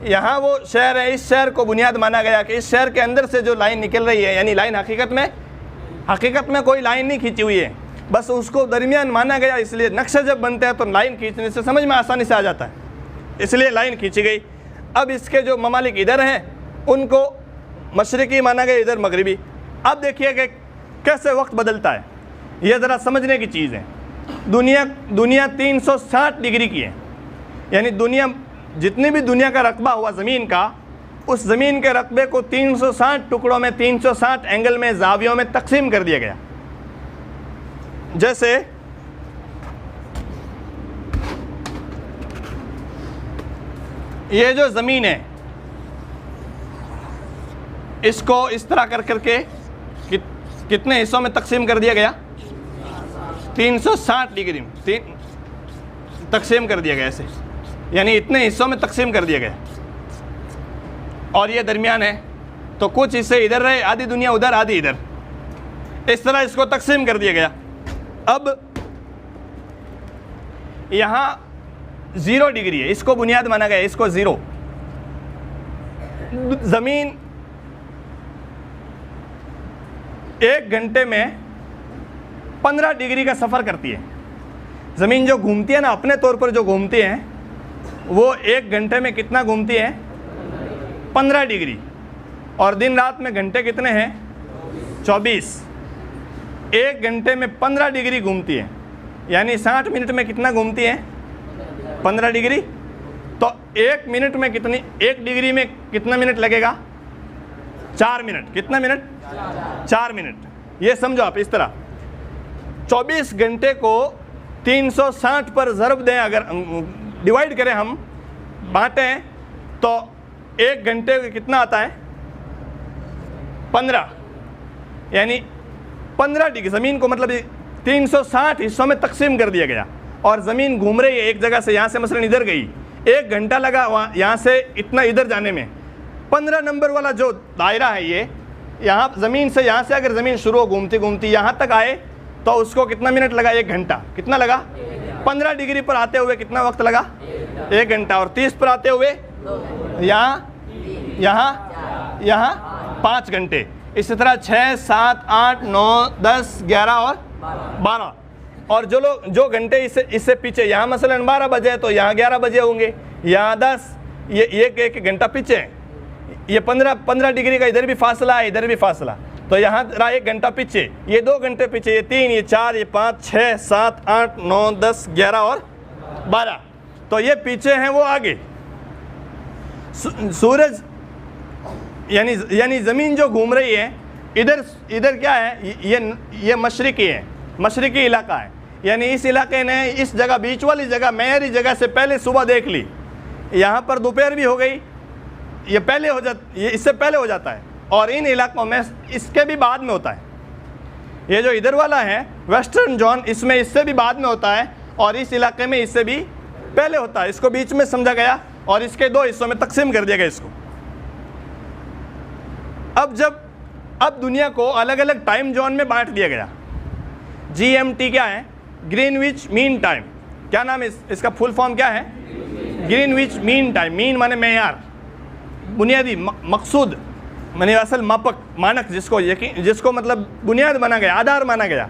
यहाँ वो शहर है। इस शहर को बुनियाद माना गया कि इस शहर के अंदर से जो लाइन निकल रही है, यानी लाइन हकीकत में कोई लाइन नहीं खींची हुई है, बस उसको दरमियान माना गया। इसलिए नक्शे जब बनते हैं तो लाइन खींचने से समझ में आसानी से आ जाता है, इसलिए लाइन खींची गई। अब इसके जो ममालिक इधर हैं उनको मशरिकी माना गया, इधर मगरिबी। अब देखिए कि कैसे वक्त बदलता है, ये ज़रा समझने की चीज़ है। दुनिया 360 डिग्री की है, यानी दुनिया जितनी भी दुनिया का रकबा हुआ ज़मीन का, उस ज़मीन के रकबे को 360 टुकड़ों में, 360 एंगल में, जावियों में तकसीम कर दिया गया। जैसे ये जो ज़मीन है, इसको इस तरह करके कितने हिस्सों में तकसीम कर दिया गया? 360 डिग्री में तकसीम कर दिया गया, ऐसे, यानी इतने हिस्सों में तकसीम कर दिया गया। और ये दरमियान है, तो कुछ हिस्से इधर रहे, आधी दुनिया उधर, आधी इधर, इस तरह इसको तकसीम कर दिया गया। अब यहाँ 0 डिग्री है, इसको बुनियाद माना गया, इसको 0। ज़मीन 1 घंटे में 15 डिग्री का सफ़र करती है। ज़मीन जो घूमती है ना, अपने तौर पर जो घूमती है, वो 1 घंटे में कितना घूमती है? 15 डिग्री। और दिन रात में घंटे कितने हैं? 24। 1 घंटे में 15 डिग्री घूमती है, यानी 60 मिनट में कितना घूमती है? 15 डिग्री। तो 1 मिनट में कितनी, 1 डिग्री में कितना मिनट लगेगा? 4 मिनट। कितना मिनट? 4 मिनट। ये समझो आप इस तरह, 24 घंटे को 360 पर ज़रब दें, अगर डिवाइड करें, हम बांटें, तो 1 घंटे कितना आता है? 15, यानी 15 डिग्री। ज़मीन को मतलब 360 हिस्सों में तकसीम कर दिया गया, और ज़मीन घूम रही है एक जगह से, यहाँ से मसलन इधर गई, 1 घंटा लगा वहाँ, यहाँ से इतना इधर जाने में। 15 नंबर वाला जो दायरा है, ये यहाँ ज़मीन से, यहाँ से अगर ज़मीन शुरू घूमती घूमती यहाँ तक आए तो उसको कितना मिनट लगा? 1 घंटा। कितना लगा? 15 डिग्री पर आते हुए कितना वक्त लगा? 1 घंटा। और 30 पर आते हुए यहाँ 5 घंटे। इसी तरह 6, 7, 8, 9, 10, 11 और 12। और जो घंटे इससे पीछे, यहाँ मसलन 12 बजे तो यहाँ 11 बजे होंगे, यहाँ 10, ये एक घंटा पीछे है। ये 15 डिग्री का इधर भी फासला है, इधर भी फासला। तो यहाँ रहा 1 घंटा पीछे, ये 2 घंटे पीछे, ये 3, ये 4, ये 5, 6, 7, 8, 9, 10, 11 और 12, तो ये पीछे हैं, वो आगे। सूरज यानी ज़मीन जो घूम रही है, इधर क्या है, ये मशरिकी है, मशरिकी इलाका है, यानी इस इलाके ने इस जगह, बीच वाली जगह, मेहरी जगह से पहले सुबह देख ली। यहाँ पर दोपहर भी हो गई, ये पहले हो जाता, ये इससे पहले हो जाता है, और इन इलाकों में इसके भी बाद में होता है। ये जो इधर वाला है वेस्टर्न जोन, इसमें इससे भी बाद में होता है, और इस इलाके में इससे भी पहले होता है। इसको बीच में समझा गया और इसके 2 हिस्सों में तकसीम कर दिया गया इसको। अब दुनिया को अलग अलग टाइम जोन में बांट दिया गया। GMT क्या है? Greenwich mean time. क्या नाम है इसका? फुल फॉर्म क्या है? Greenwich mean time. मीन माने मेयार, बुनियादी, मकसूद माने असल मापक, मानक, जिसको मतलब बुनियाद माना गया, आधार माना गया।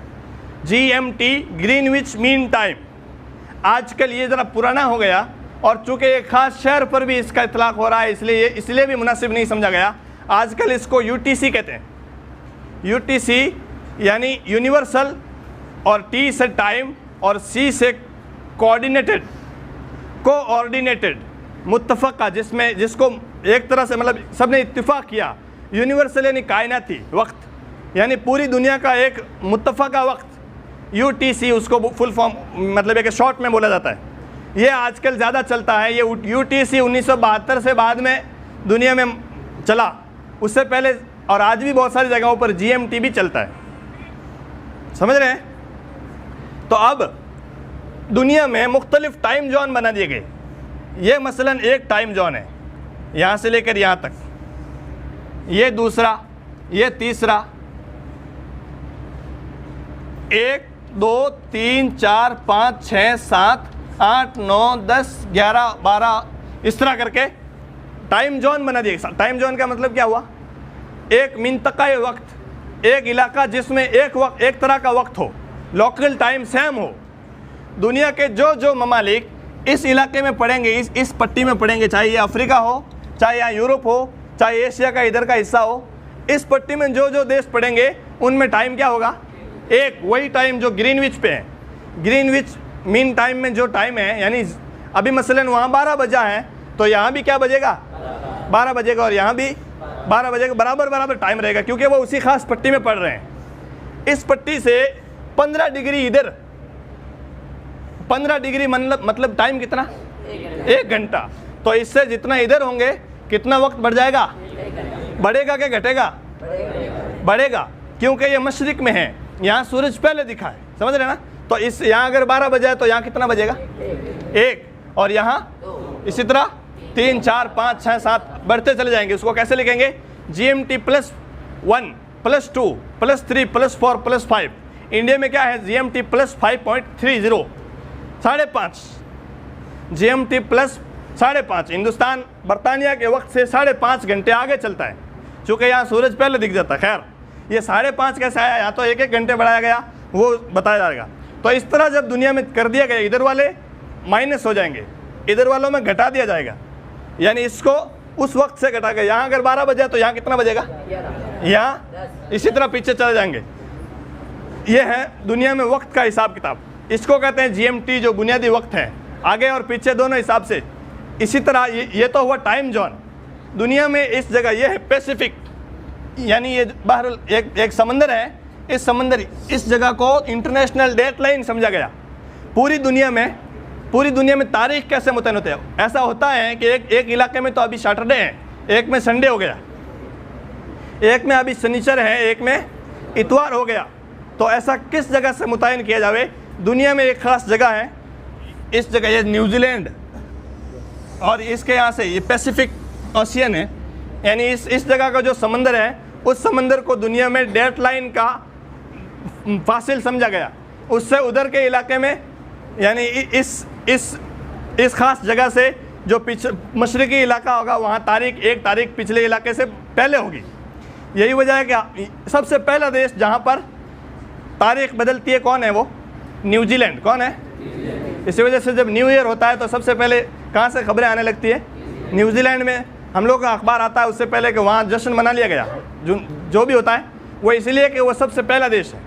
GMT Greenwich mean time. आजकल ये ज़रा पुराना हो गया, और चूँकि एक ख़ास शहर पर भी इसका इतलाक़ हो रहा है, इसलिए भी मुनासिब नहीं समझा गया। आजकल इसको UTC कहते हैं। UTC यानी यूनिवर्सल, और T से टाइम, और C से कोऑर्डिनेटेड, मुत्तफ़क़ा, जिसको एक तरह से मतलब सब ने इत्तिफ़ाक़ किया। यूनिवर्सल यानी कायनाती वक्त, यानी पूरी दुनिया का एक मुत्तफ़क़ा वक्त। UTC उसको फुल फॉर्म मतलब एक शॉर्ट में बोला जाता है। ये आजकल ज़्यादा चलता है। ये UTC 1972 से बाद में दुनिया में चला, उससे पहले और आज भी बहुत सारी जगहों पर GMT भी चलता है। समझ रहे हैं? तो अब दुनिया में मुख्तलिफ टाइम जोन बना दिए गए। ये मसलन एक टाइम जोन है, यहाँ से लेकर यहाँ तक, ये दूसरा, ये तीसरा, 1, 2, 3, 4, 5, 6, 7, 8, 9, 10, 11, 12 इस तरह करके टाइम जोन बना दिए। टाइम जोन का मतलब क्या हुआ? एक मिंतका वक्त, एक इलाका जिसमें एक तरह का वक्त हो, लोकल टाइम सेम हो। दुनिया के जो ममालिक इस इलाके में पड़ेंगे, इस पट्टी में पड़ेंगे, चाहे ये अफ्रीका हो, चाहे यहाँ यूरोप हो, चाहे एशिया का इधर का हिस्सा हो, इस पट्टी में जो देश पड़ेंगे उनमें टाइम क्या होगा? एक वही टाइम जो ग्रीनविच पे है। ग्रीनविच मीन टाइम में जो टाइम है, यानी अभी मसलन वहाँ 12 बजा है, तो यहाँ भी क्या बजेगा? 12 बजेगा, और यहाँ भी 12 बजेगा। बराबर टाइम रहेगा, क्योंकि वो उसी खास पट्टी में पड़ रहे हैं। इस पट्टी से 15 डिग्री इधर, 15 डिग्री मतलब टाइम कितना? 1 घंटा। तो इससे जितना इधर होंगे कितना वक्त बढ़ जाएगा? बढ़ेगा क्या घटेगा? बढ़ेगा, क्योंकि ये मशरिक में है, यहाँ सूरज पहले दिखा है। समझ रहे ना? तो इस यहाँ अगर 12 बजे तो यहाँ कितना बजेगा? 1, और यहाँ इसी तरह 3, 4, 5, 6, 7 बढ़ते चले जाएंगे। उसको कैसे लिखेंगे? GMT +1 +2 +3 +4 +5। इंडिया में क्या है? GMT +5.30, 5.5। GMT +5.5। हिंदुस्तान बरतानिया के वक्त से 5.5 घंटे आगे चलता है, चूँकि यहाँ सूरज पहले दिख जाता है। खैर, ये 5.5 कैसे आया? यहाँ तो 1 घंटे बढ़ाया गया, वो बताया जाएगा। तो इस तरह जब दुनिया में कर दिया गया, इधर वाले माइनस हो जाएंगे, इधर वालों में घटा दिया जाएगा, यानी इसको उस वक्त से घटा के यहाँ अगर 12 बजे तो यहाँ कितना बजेगा? यहाँ इसी तरह पीछे चले जाएंगे। ये है दुनिया में वक्त का हिसाब किताब। इसको कहते हैं GMT, जो बुनियादी वक्त है, आगे और पीछे दोनों हिसाब से। इसी तरह ये तो हुआ टाइम जोन। दुनिया में इस जगह ये है पैसिफिक, यानी ये बहरहाल एक समंदर है। इस जगह को इंटरनेशनल डेट लाइन समझा गया। पूरी दुनिया में तारीख कैसे मुतयन होते हैं? ऐसा होता है कि एक इलाके में तो अभी सैटरडे है, एक में संडे हो गया, एक में अभी शनिचर है, एक में इतवार हो गया। तो ऐसा किस जगह से मुतयन किया जाए? दुनिया में एक ख़ास जगह है, इस जगह ये न्यूजीलैंड, और इसके यहाँ से ये पैसिफिक ओशियन है, यानी इस जगह का जो समंदर है, उस समंदर को दुनिया में डेट लाइन का फासिल समझा गया। उससे उधर के इलाके में, यानी इस खास जगह से जो मशरक़ी इलाका होगा, वहाँ एक तारीख पिछले इलाके से पहले होगी। यही वजह है कि सबसे पहला देश जहाँ पर तारीख बदलती है कौन है? वो न्यूजीलैंड। कौन है? इसी वजह से जब न्यू ईयर होता है तो सबसे पहले कहाँ से खबरें आने लगती है? न्यूजीलैंड में। हम लोग का अखबार आता है उससे पहले कि वहाँ जश्न मना लिया गया, जो भी होता है। वो इसलिए कि वो सबसे पहला देश है।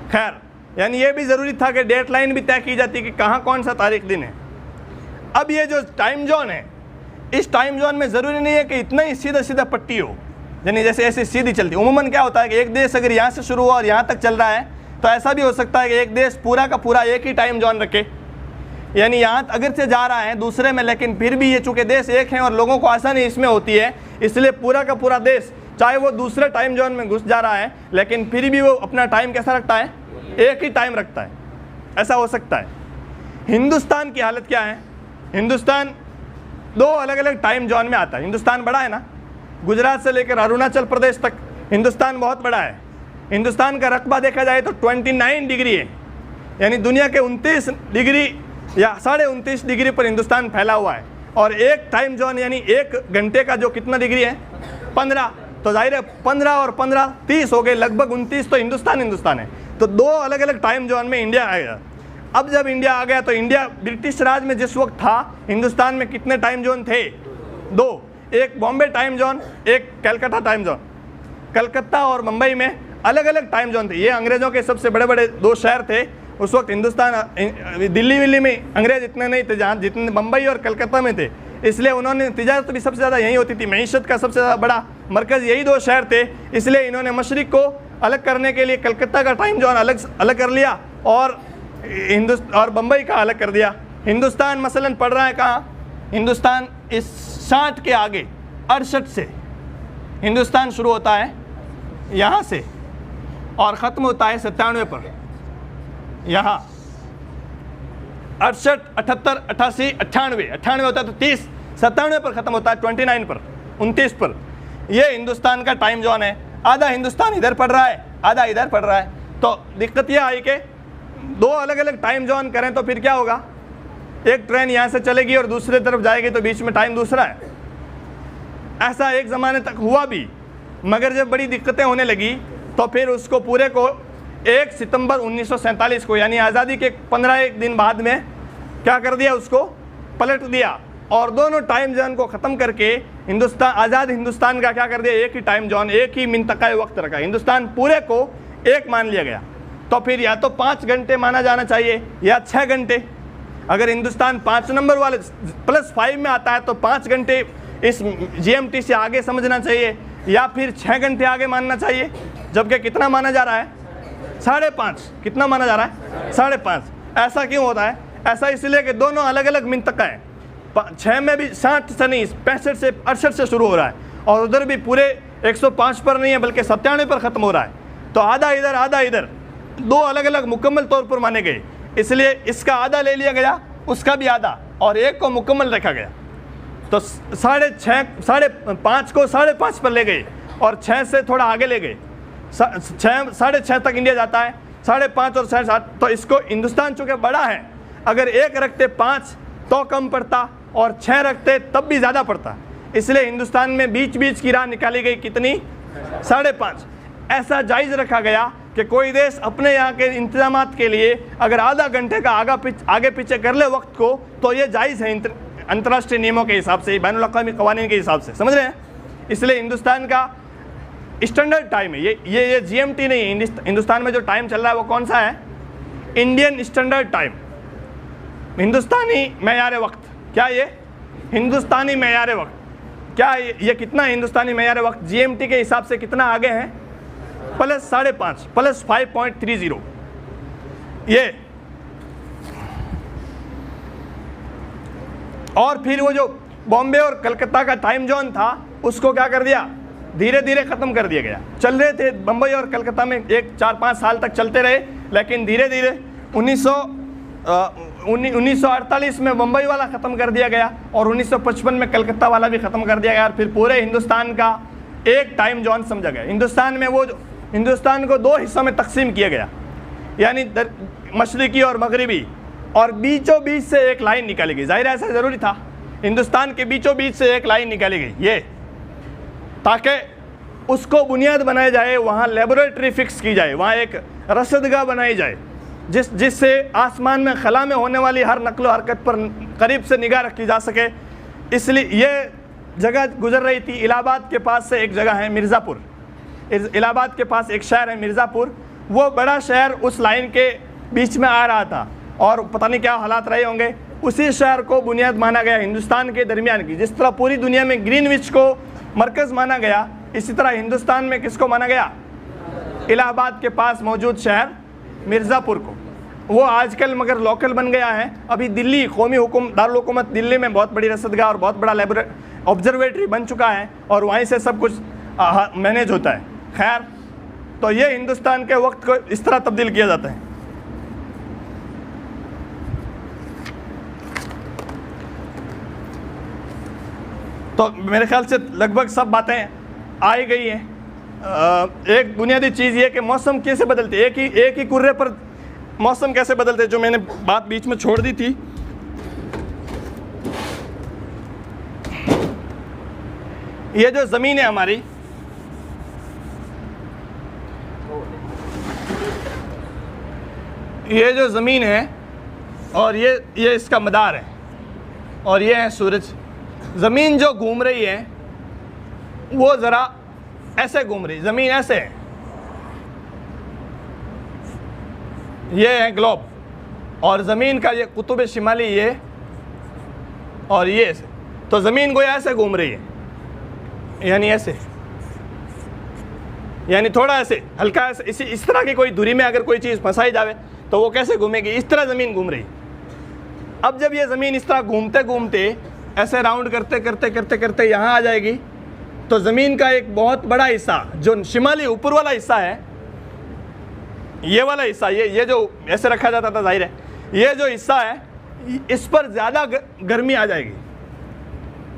खैर, यानी ये भी ज़रूरी था कि डेडलाइन भी तय की जाती कि कहाँ कौन सा तारीख दिन है। अब ये जो टाइम जोन है, इस टाइम जोन में ज़रूरी नहीं है कि इतना ही सीधा सीधा पट्टी हो, यानी जैसे ऐसे सीधी चलती। उमूमन क्या होता है कि एक देश अगर यहाँ से शुरू हुआ और यहाँ तक चल रहा है, तो ऐसा भी हो सकता है कि एक देश पूरा का पूरा एक ही टाइम जोन रखे, यानी यहाँ अगर से जा रहा है दूसरे में, लेकिन फिर भी ये चूँकि देश एक है और लोगों को आसानी इसमें होती है, इसलिए पूरा का पूरा देश चाहे वो दूसरे टाइम जोन में घुस जा रहा है, लेकिन फिर भी वो अपना टाइम कैसा रखता है, एक ही टाइम रखता है। ऐसा हो सकता है। हिंदुस्तान की हालत क्या है? हिंदुस्तान दो अलग अलग टाइम जोन में आता है। हिंदुस्तान बड़ा है ना, गुजरात से लेकर अरुणाचल प्रदेश तक हिंदुस्तान बहुत बड़ा है। हिंदुस्तान का रकबा देखा जाए तो 29 डिग्री है, यानी दुनिया के 29 डिग्री या 29.5 डिग्री पर हिंदुस्तान फैला हुआ है। और एक टाइम जोन यानी एक घंटे का जो कितना डिग्री है, 15, तो जाहिर है 15 और 15 30 हो गए, लगभग 29, तो हिंदुस्तान है। तो दो अलग अलग टाइम जोन में इंडिया आ गया। अब जब इंडिया आ गया तो इंडिया ब्रिटिश राज में जिस वक्त था, हिंदुस्तान में कितने टाइम जोन थे? 2, एक बॉम्बे टाइम जोन, एक कलकत्ता टाइम जोन। कलकत्ता और मुंबई में अलग अलग टाइम जोन थे। ये अंग्रेज़ों के सबसे बड़े बड़े 2 शहर थे उस वक्त। हिंदुस्तान, दिल्ली विल्ली में अंग्रेज़ इतने नहीं थे जहाँ जितने मुंबई और कलकत्ता में थे, इसलिए उन्होंने तिजारत भी सबसे ज़्यादा यहीं होती थी। मईशत का सबसे ज़्यादा बड़ा मरकज़ यही 2 शहर थे, इसलिए इन्होंने मशरिक़ को अलग करने के लिए कलकत्ता का टाइम जोन अलग कर लिया और बम्बई का अलग कर दिया। हिंदुस्तान मसलन पड़ रहा है कहाँ? हिंदुस्तान इस 60 के आगे 68 से हिंदुस्तान शुरू होता है यहाँ से और ख़त्म होता है 97 पर। यहाँ 68, 78, 88, 98 होता है तो 30, 97 पर ख़त्म होता है, 29 पर, 29 पर। ये हिंदुस्तान का टाइम जोन है। आधा हिंदुस्तान इधर पड़ रहा है, आधा इधर पड़ रहा है। तो दिक्कत यह आई कि 2 अलग अलग टाइम जोन करें तो फिर क्या होगा? एक ट्रेन यहाँ से चलेगी और दूसरी तरफ जाएगी तो बीच में टाइम दूसरा है। ऐसा एक ज़माने तक हुआ भी, मगर जब बड़ी दिक्कतें होने लगी तो फिर उसको पूरे को 1 सितंबर 1947 को, यानी आज़ादी के 15 दिन बाद में क्या कर दिया, उसको पलट दिया और दोनों टाइम जोन को ख़त्म करके आज़ाद हिंदुस्तान का क्या कर दिया, एक ही टाइम जोन, एक ही मिंतका वक्त रखा। हिंदुस्तान पूरे को एक मान लिया गया। तो फिर या तो 5 घंटे माना जाना चाहिए या 6 घंटे। अगर हिंदुस्तान 5 नंबर वाले +5 में आता है तो 5 घंटे इस GMT से आगे समझना चाहिए, या फिर 6 घंटे आगे मानना चाहिए। जबकि कितना माना जा रहा है? 5.5। कितना माना जा रहा है? 5.5। ऐसा क्यों होता है? ऐसा इसलिए कि दोनों अलग अलग मिंतका है। 6 में भी 60 से नहीं, 65 से 68 से शुरू हो रहा है और उधर भी पूरे 105 पर नहीं है बल्कि 97 पर ख़त्म हो रहा है। तो आधा इधर आधा इधर, 2 अलग अलग मुकम्मल तौर पर माने गए, इसलिए इसका आधा ले लिया गया, उसका भी आधा, और एक को मुकम्मल रखा गया। तो 5.5 को 5.5 पर ले गए और 6 से थोड़ा आगे ले गए। 6.5 तक इंडिया जाता है, 5.5 और 7.5। तो इसको हिंदुस्तान चूँकि बड़ा है, अगर 1 रखते 5 तो कम पड़ता और 6 रखते तब भी ज़्यादा पड़ता। इसलिए हिंदुस्तान में बीच बीच की राह निकाली गई, कितनी? 5.5। ऐसा जायज़ रखा गया कि कोई देश अपने यहाँ के इंतजामात के लिए अगर आधा घंटे का आगे पीछे कर ले वक्त को, तो ये जायज़ है अंतर्राष्ट्रीय नियमों के हिसाब से, बैनुल अक़वामी क़वानीन के हिसाब से। समझ रहे हैं? इसलिए हिंदुस्तान का स्टैंडर्ड टाइम है ये GMT नहीं है। हिंदुस्तान में जो टाइम चल रहा है वो कौन सा है? इंडियन स्टैंडर्ड टाइम, हिंदुस्तानी मेयार वक्त। क्या ये हिंदुस्तानी मेयार वक्त? क्या ये कितना हिंदुस्तानी मेयार वक्त GMT के हिसाब से कितना आगे है? +5.5, +5.30। ये और फिर वो जो बॉम्बे और कलकत्ता का टाइम जोन था उसको क्या कर दिया, धीरे धीरे ख़त्म कर दिया गया। चल रहे थे बम्बई और कलकत्ता में 4-5 साल तक चलते रहे, लेकिन धीरे धीरे 1948 में मुंबई वाला ख़त्म कर दिया गया और 1955 में कलकत्ता वाला भी ख़त्म कर दिया गया और फिर पूरे हिंदुस्तान का एक टाइम जोन समझा गया। हिंदुस्तान को 2 हिस्सों में तकसीम किया गया, यानी मशरिकी और मगरिबी, और बीचों बीच से एक लाइन निकाली गई। जाहिर ऐसा ज़रूरी था, हिंदुस्तान के बीचों बीच से एक लाइन निकाली गई ये, ताकि उसको बुनियाद बनाया जाए, वहाँ लेबोरेटरी फिक्स की जाए, वहाँ एक रसदगाह बनाई जाए जिससे आसमान में खला में होने वाली हर नकलो हरकत पर करीब से निगाह रखी जा सके। इसलिए ये जगह गुजर रही थी इलाहाबाद के पास से, एक जगह है मिर्ज़ापुर। इलाहाबाद के पास एक शहर है मिर्ज़ापुर, वो बड़ा शहर उस लाइन के बीच में आ रहा था और पता नहीं क्या हालात रहे होंगे। उसी शहर को बुनियाद माना गया हिंदुस्तान के दरमियान की। जिस तरह पूरी दुनिया में ग्रीनविच को मरकज़ माना गया, इसी तरह हिंदुस्तान में किसको माना गया? इलाहाबाद के पास मौजूद शहर मिर्ज़ापुर को। वो आजकल मगर लोकल बन गया है। अभी दिल्ली कौमी दारुल हुकूमत दिल्ली में बहुत बड़ी रसदगाह और बहुत बड़ा ऑब्जर्वेटरी बन चुका है और वहीं से सब कुछ मैनेज होता है। खैर, तो ये हिंदुस्तान के वक्त को इस तरह तब्दील किया जाता है। तो मेरे ख्याल से लगभग सब बातें आ ही गई हैं। एक बुनियादी चीज़ ये कि मौसम कैसे बदलते, एक ही कुर्रे पर मौसम कैसे बदलते, जो मैंने बात बीच में छोड़ दी थी। ये जो ज़मीन है हमारी, ये जो ज़मीन है और ये इसका मदार है और ये है सूरज। ज़मीन जो घूम रही है वो ज़रा ऐसे घूम रही, ज़मीन ऐसे है, ये है ग्लोब, और ज़मीन का ये कुतुब शिमाली ये और ये ऐसे। तो ज़मीन को ऐसे घूम रही है, यानी ऐसे, यानी थोड़ा ऐसे हल्का ऐसे। इस तरह की कोई दूरी में अगर कोई चीज़ फंसाई जावे तो वो कैसे घूमेगी? इस तरह ज़मीन घूम रही। अब जब ये ज़मीन इस तरह घूमते घूमते ऐसे राउंड करते करते करते करते यहाँ आ जाएगी, तो ज़मीन का एक बहुत बड़ा हिस्सा जो शिमाली ऊपर वाला हिस्सा है, ये वाला हिस्सा, ये जो ऐसे रखा जाता था, जाहिर है ये जो हिस्सा है इस पर ज़्यादा गर्मी आ जाएगी,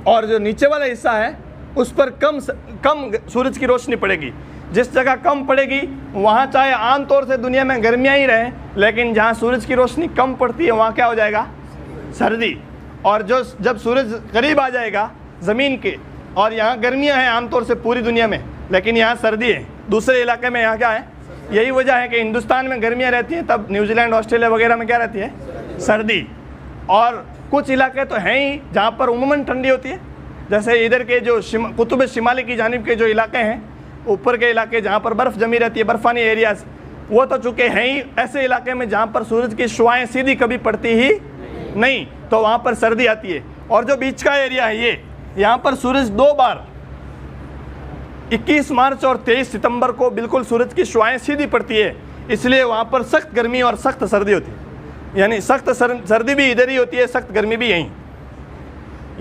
और जो नीचे वाला हिस्सा है उस पर कम सूरज की रोशनी पड़ेगी। जिस जगह कम पड़ेगी वहाँ चाहे आमतौर से दुनिया में गर्मियाँ ही रहें, लेकिन जहाँ सूरज की रोशनी कम पड़ती है वहाँ क्या हो जाएगा? सर्दी। और जब सूरज करीब आ जाएगा ज़मीन के, और यहाँ गर्मियाँ हैं आमतौर से पूरी दुनिया में, लेकिन यहाँ सर्दी है, दूसरे इलाके में यहाँ क्या है? यही वजह है कि हिंदुस्तान में गर्मियाँ रहती हैं, तब न्यूजीलैंड ऑस्ट्रेलिया वगैरह में क्या रहती है? सर्दी। और कुछ इलाके तो हैं ही जहाँ पर उमूमन ठंडी होती है, जैसे इधर के जो कुतुब शिमाली की जानिब के जो इलाके हैं, ऊपर के इलाके जहाँ पर बर्फ़ जमी रहती है, बर्फ़ानी एरियाज़, वो तो चूँकि हैं ही ऐसे इलाके में जहाँ पर सूरज की शुआएँ सीधी कभी पड़ती ही नहीं, तो वहाँ पर सर्दी आती है। और जो बीच का एरिया है ये, यहाँ पर सूरज 2 बार 21 मार्च और 23 सितंबर को बिल्कुल सूरज की शुआएँ सीधी पड़ती है, इसलिए वहाँ पर सख्त गर्मी और सख्त सर्दी होती है। यानी सख्त सर्दी भी इधर ही होती है, सख्त गर्मी भी यहीं।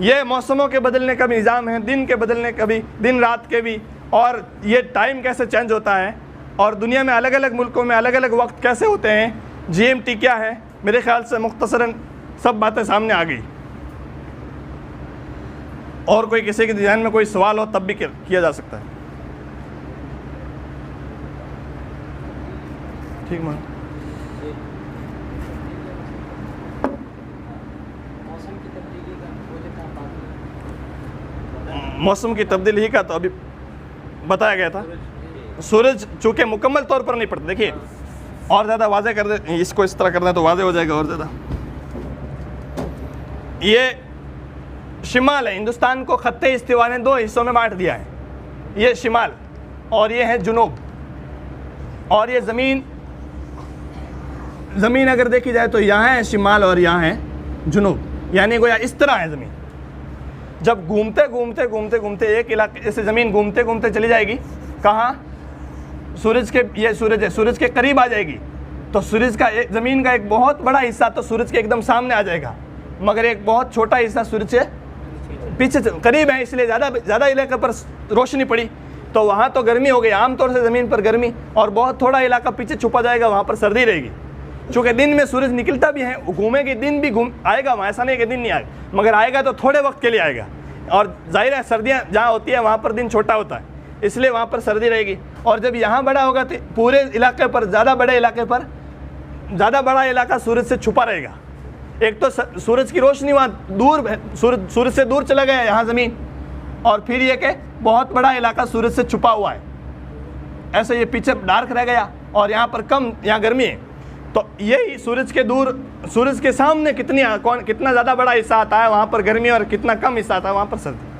ये मौसमों के बदलने का भी निज़ाम है, दिन के बदलने का भी, दिन रात के भी, और ये टाइम कैसे चेंज होता है, और दुनिया में अलग अलग मुल्कों में अलग अलग वक्त कैसे होते हैं, GMT क्या है। मेरे ख्याल से मुख्तसरन सब बातें सामने आ गई। और कोई किसी के ध्यान में कोई सवाल हो तब भी किया जा सकता है। ठीक मान मौसम की तब्दीली का तो अभी बताया गया था। सूरज चूँकि मुकम्मल तौर पर नहीं पड़ता, देखिए और ज़्यादा वाज़े कर दे, इसको इस तरह करना है तो वाज़े हो जाएगा और ज़्यादा। ये शिमाल है, हिंदुस्तान को खत्ते इस्तिवा ने 2 हिस्सों में बांट दिया है, ये शिमाल और ये है जुनूब। और ये ज़मीन अगर देखी जाए तो यहाँ है शिमाल और यहाँ है जुनूब, यानी गोया इस तरह है ज़मीन। जब घूमते घूमते घूमते घूमते एक इलाके जैसे ज़मीन घूमते घूमते चली जाएगी कहाँ? सूरज के, ये सूरज है, सूरज के करीब आ जाएगी, तो सूरज का ज़मीन का एक बहुत बड़ा हिस्सा तो सूरज के एकदम सामने आ जाएगा, मगर एक बहुत छोटा हिस्सा सूरज से पीछे करीब है, इसलिए ज़्यादा इलाके पर रोशनी पड़ी तो वहाँ तो गर्मी हो गई, आमतौर से ज़मीन पर गर्मी, और बहुत थोड़ा इलाका पीछे छुपा जाएगा, वहाँ पर सर्दी रहेगी। चूँकि दिन में सूरज निकलता भी है, घूमेगी, दिन भी आएगा वहाँ, ऐसा नहीं कि दिन नहीं आएगा, मगर आएगा तो थोड़े वक्त के लिए आएगा। और जाहिर है सर्दियाँ जहाँ होती है वहाँ पर दिन छोटा होता है, इसलिए वहाँ पर सर्दी रहेगी। और जब यहाँ बड़ा होगा तो पूरे इलाके पर, ज़्यादा बड़े इलाके पर ज़्यादा बड़ा इलाका सूरज से छुपा रहेगा। एक तो सूरज की रोशनी वहाँ दूर, सूरज से दूर चला गया यहाँ ज़मीन, और फिर ये कि बहुत बड़ा इलाका सूरज से छुपा हुआ है, ऐसे ये पीछे डार्क रह गया और यहाँ पर कम, यहाँ गर्मी है। तो यही सूरज के दूर, सूरज के सामने कितना ज़्यादा बड़ा हिस्सा आता है वहाँ पर गर्मी, और कितना कम हिस्सा आता है वहाँ पर सर्दी।